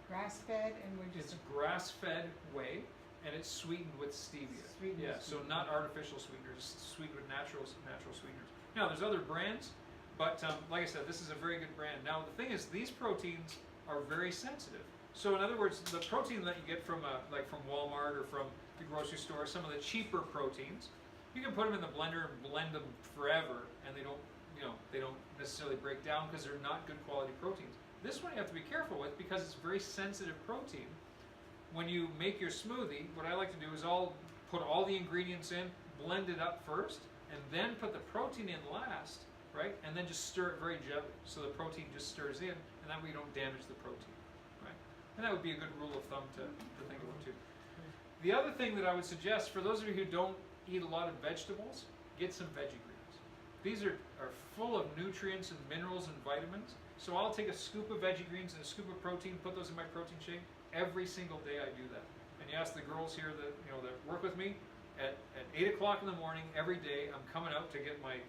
Grass-fed and we're It's just grass-fed whey and it's sweetened with stevia. Sweetened with Yeah, so stevia. not artificial sweeteners, sweetened with natural sweeteners. Now there's other brands, but like I said, this is a very good brand. Now the thing is, these proteins are very sensitive. So in other words, the protein that you get from like from Walmart or from the grocery store, some of the cheaper proteins, you can put them in the blender and blend them forever, and they don't necessarily break down because they're not good quality proteins. This one you have to be careful with because it's very sensitive protein. When you make your smoothie, what I like to do is I'll put all the ingredients in, blend it up first, and then put the protein in last, right? And then just stir it very gently so the protein just stirs in, and that way you don't damage the protein, right? And that would be a good rule of thumb to think about too. The other thing that I would suggest for those of you who don't eat a lot of vegetables, get some veggie greens. These are full of nutrients and minerals and vitamins. So I'll take a scoop of veggie greens and a scoop of protein, put those in my protein shake. Every single day I do that. And you ask the girls here that work with me at 8 o'clock in the morning every day. I'm coming out to get my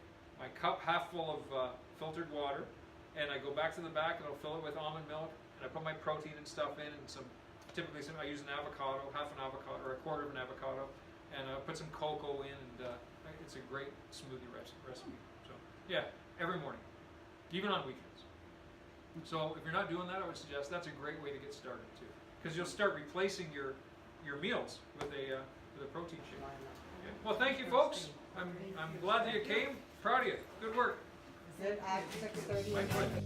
cup half full of filtered water, and I go back to the back and I'll fill it with almond milk, and I put my protein and stuff in, and typically I use an avocado, half an avocado or a quarter of an avocado, and I put some cocoa in, and it's a great smoothie recipe. So Yeah, every morning, even on weekends. So if you're not doing that, I would suggest that's a great way to get started too, because you'll start replacing your meals with a protein shake. Yeah. Well, thank you, folks. I'm glad that you came. Proud of you. Good work. Is it at 6:30? My pleasure.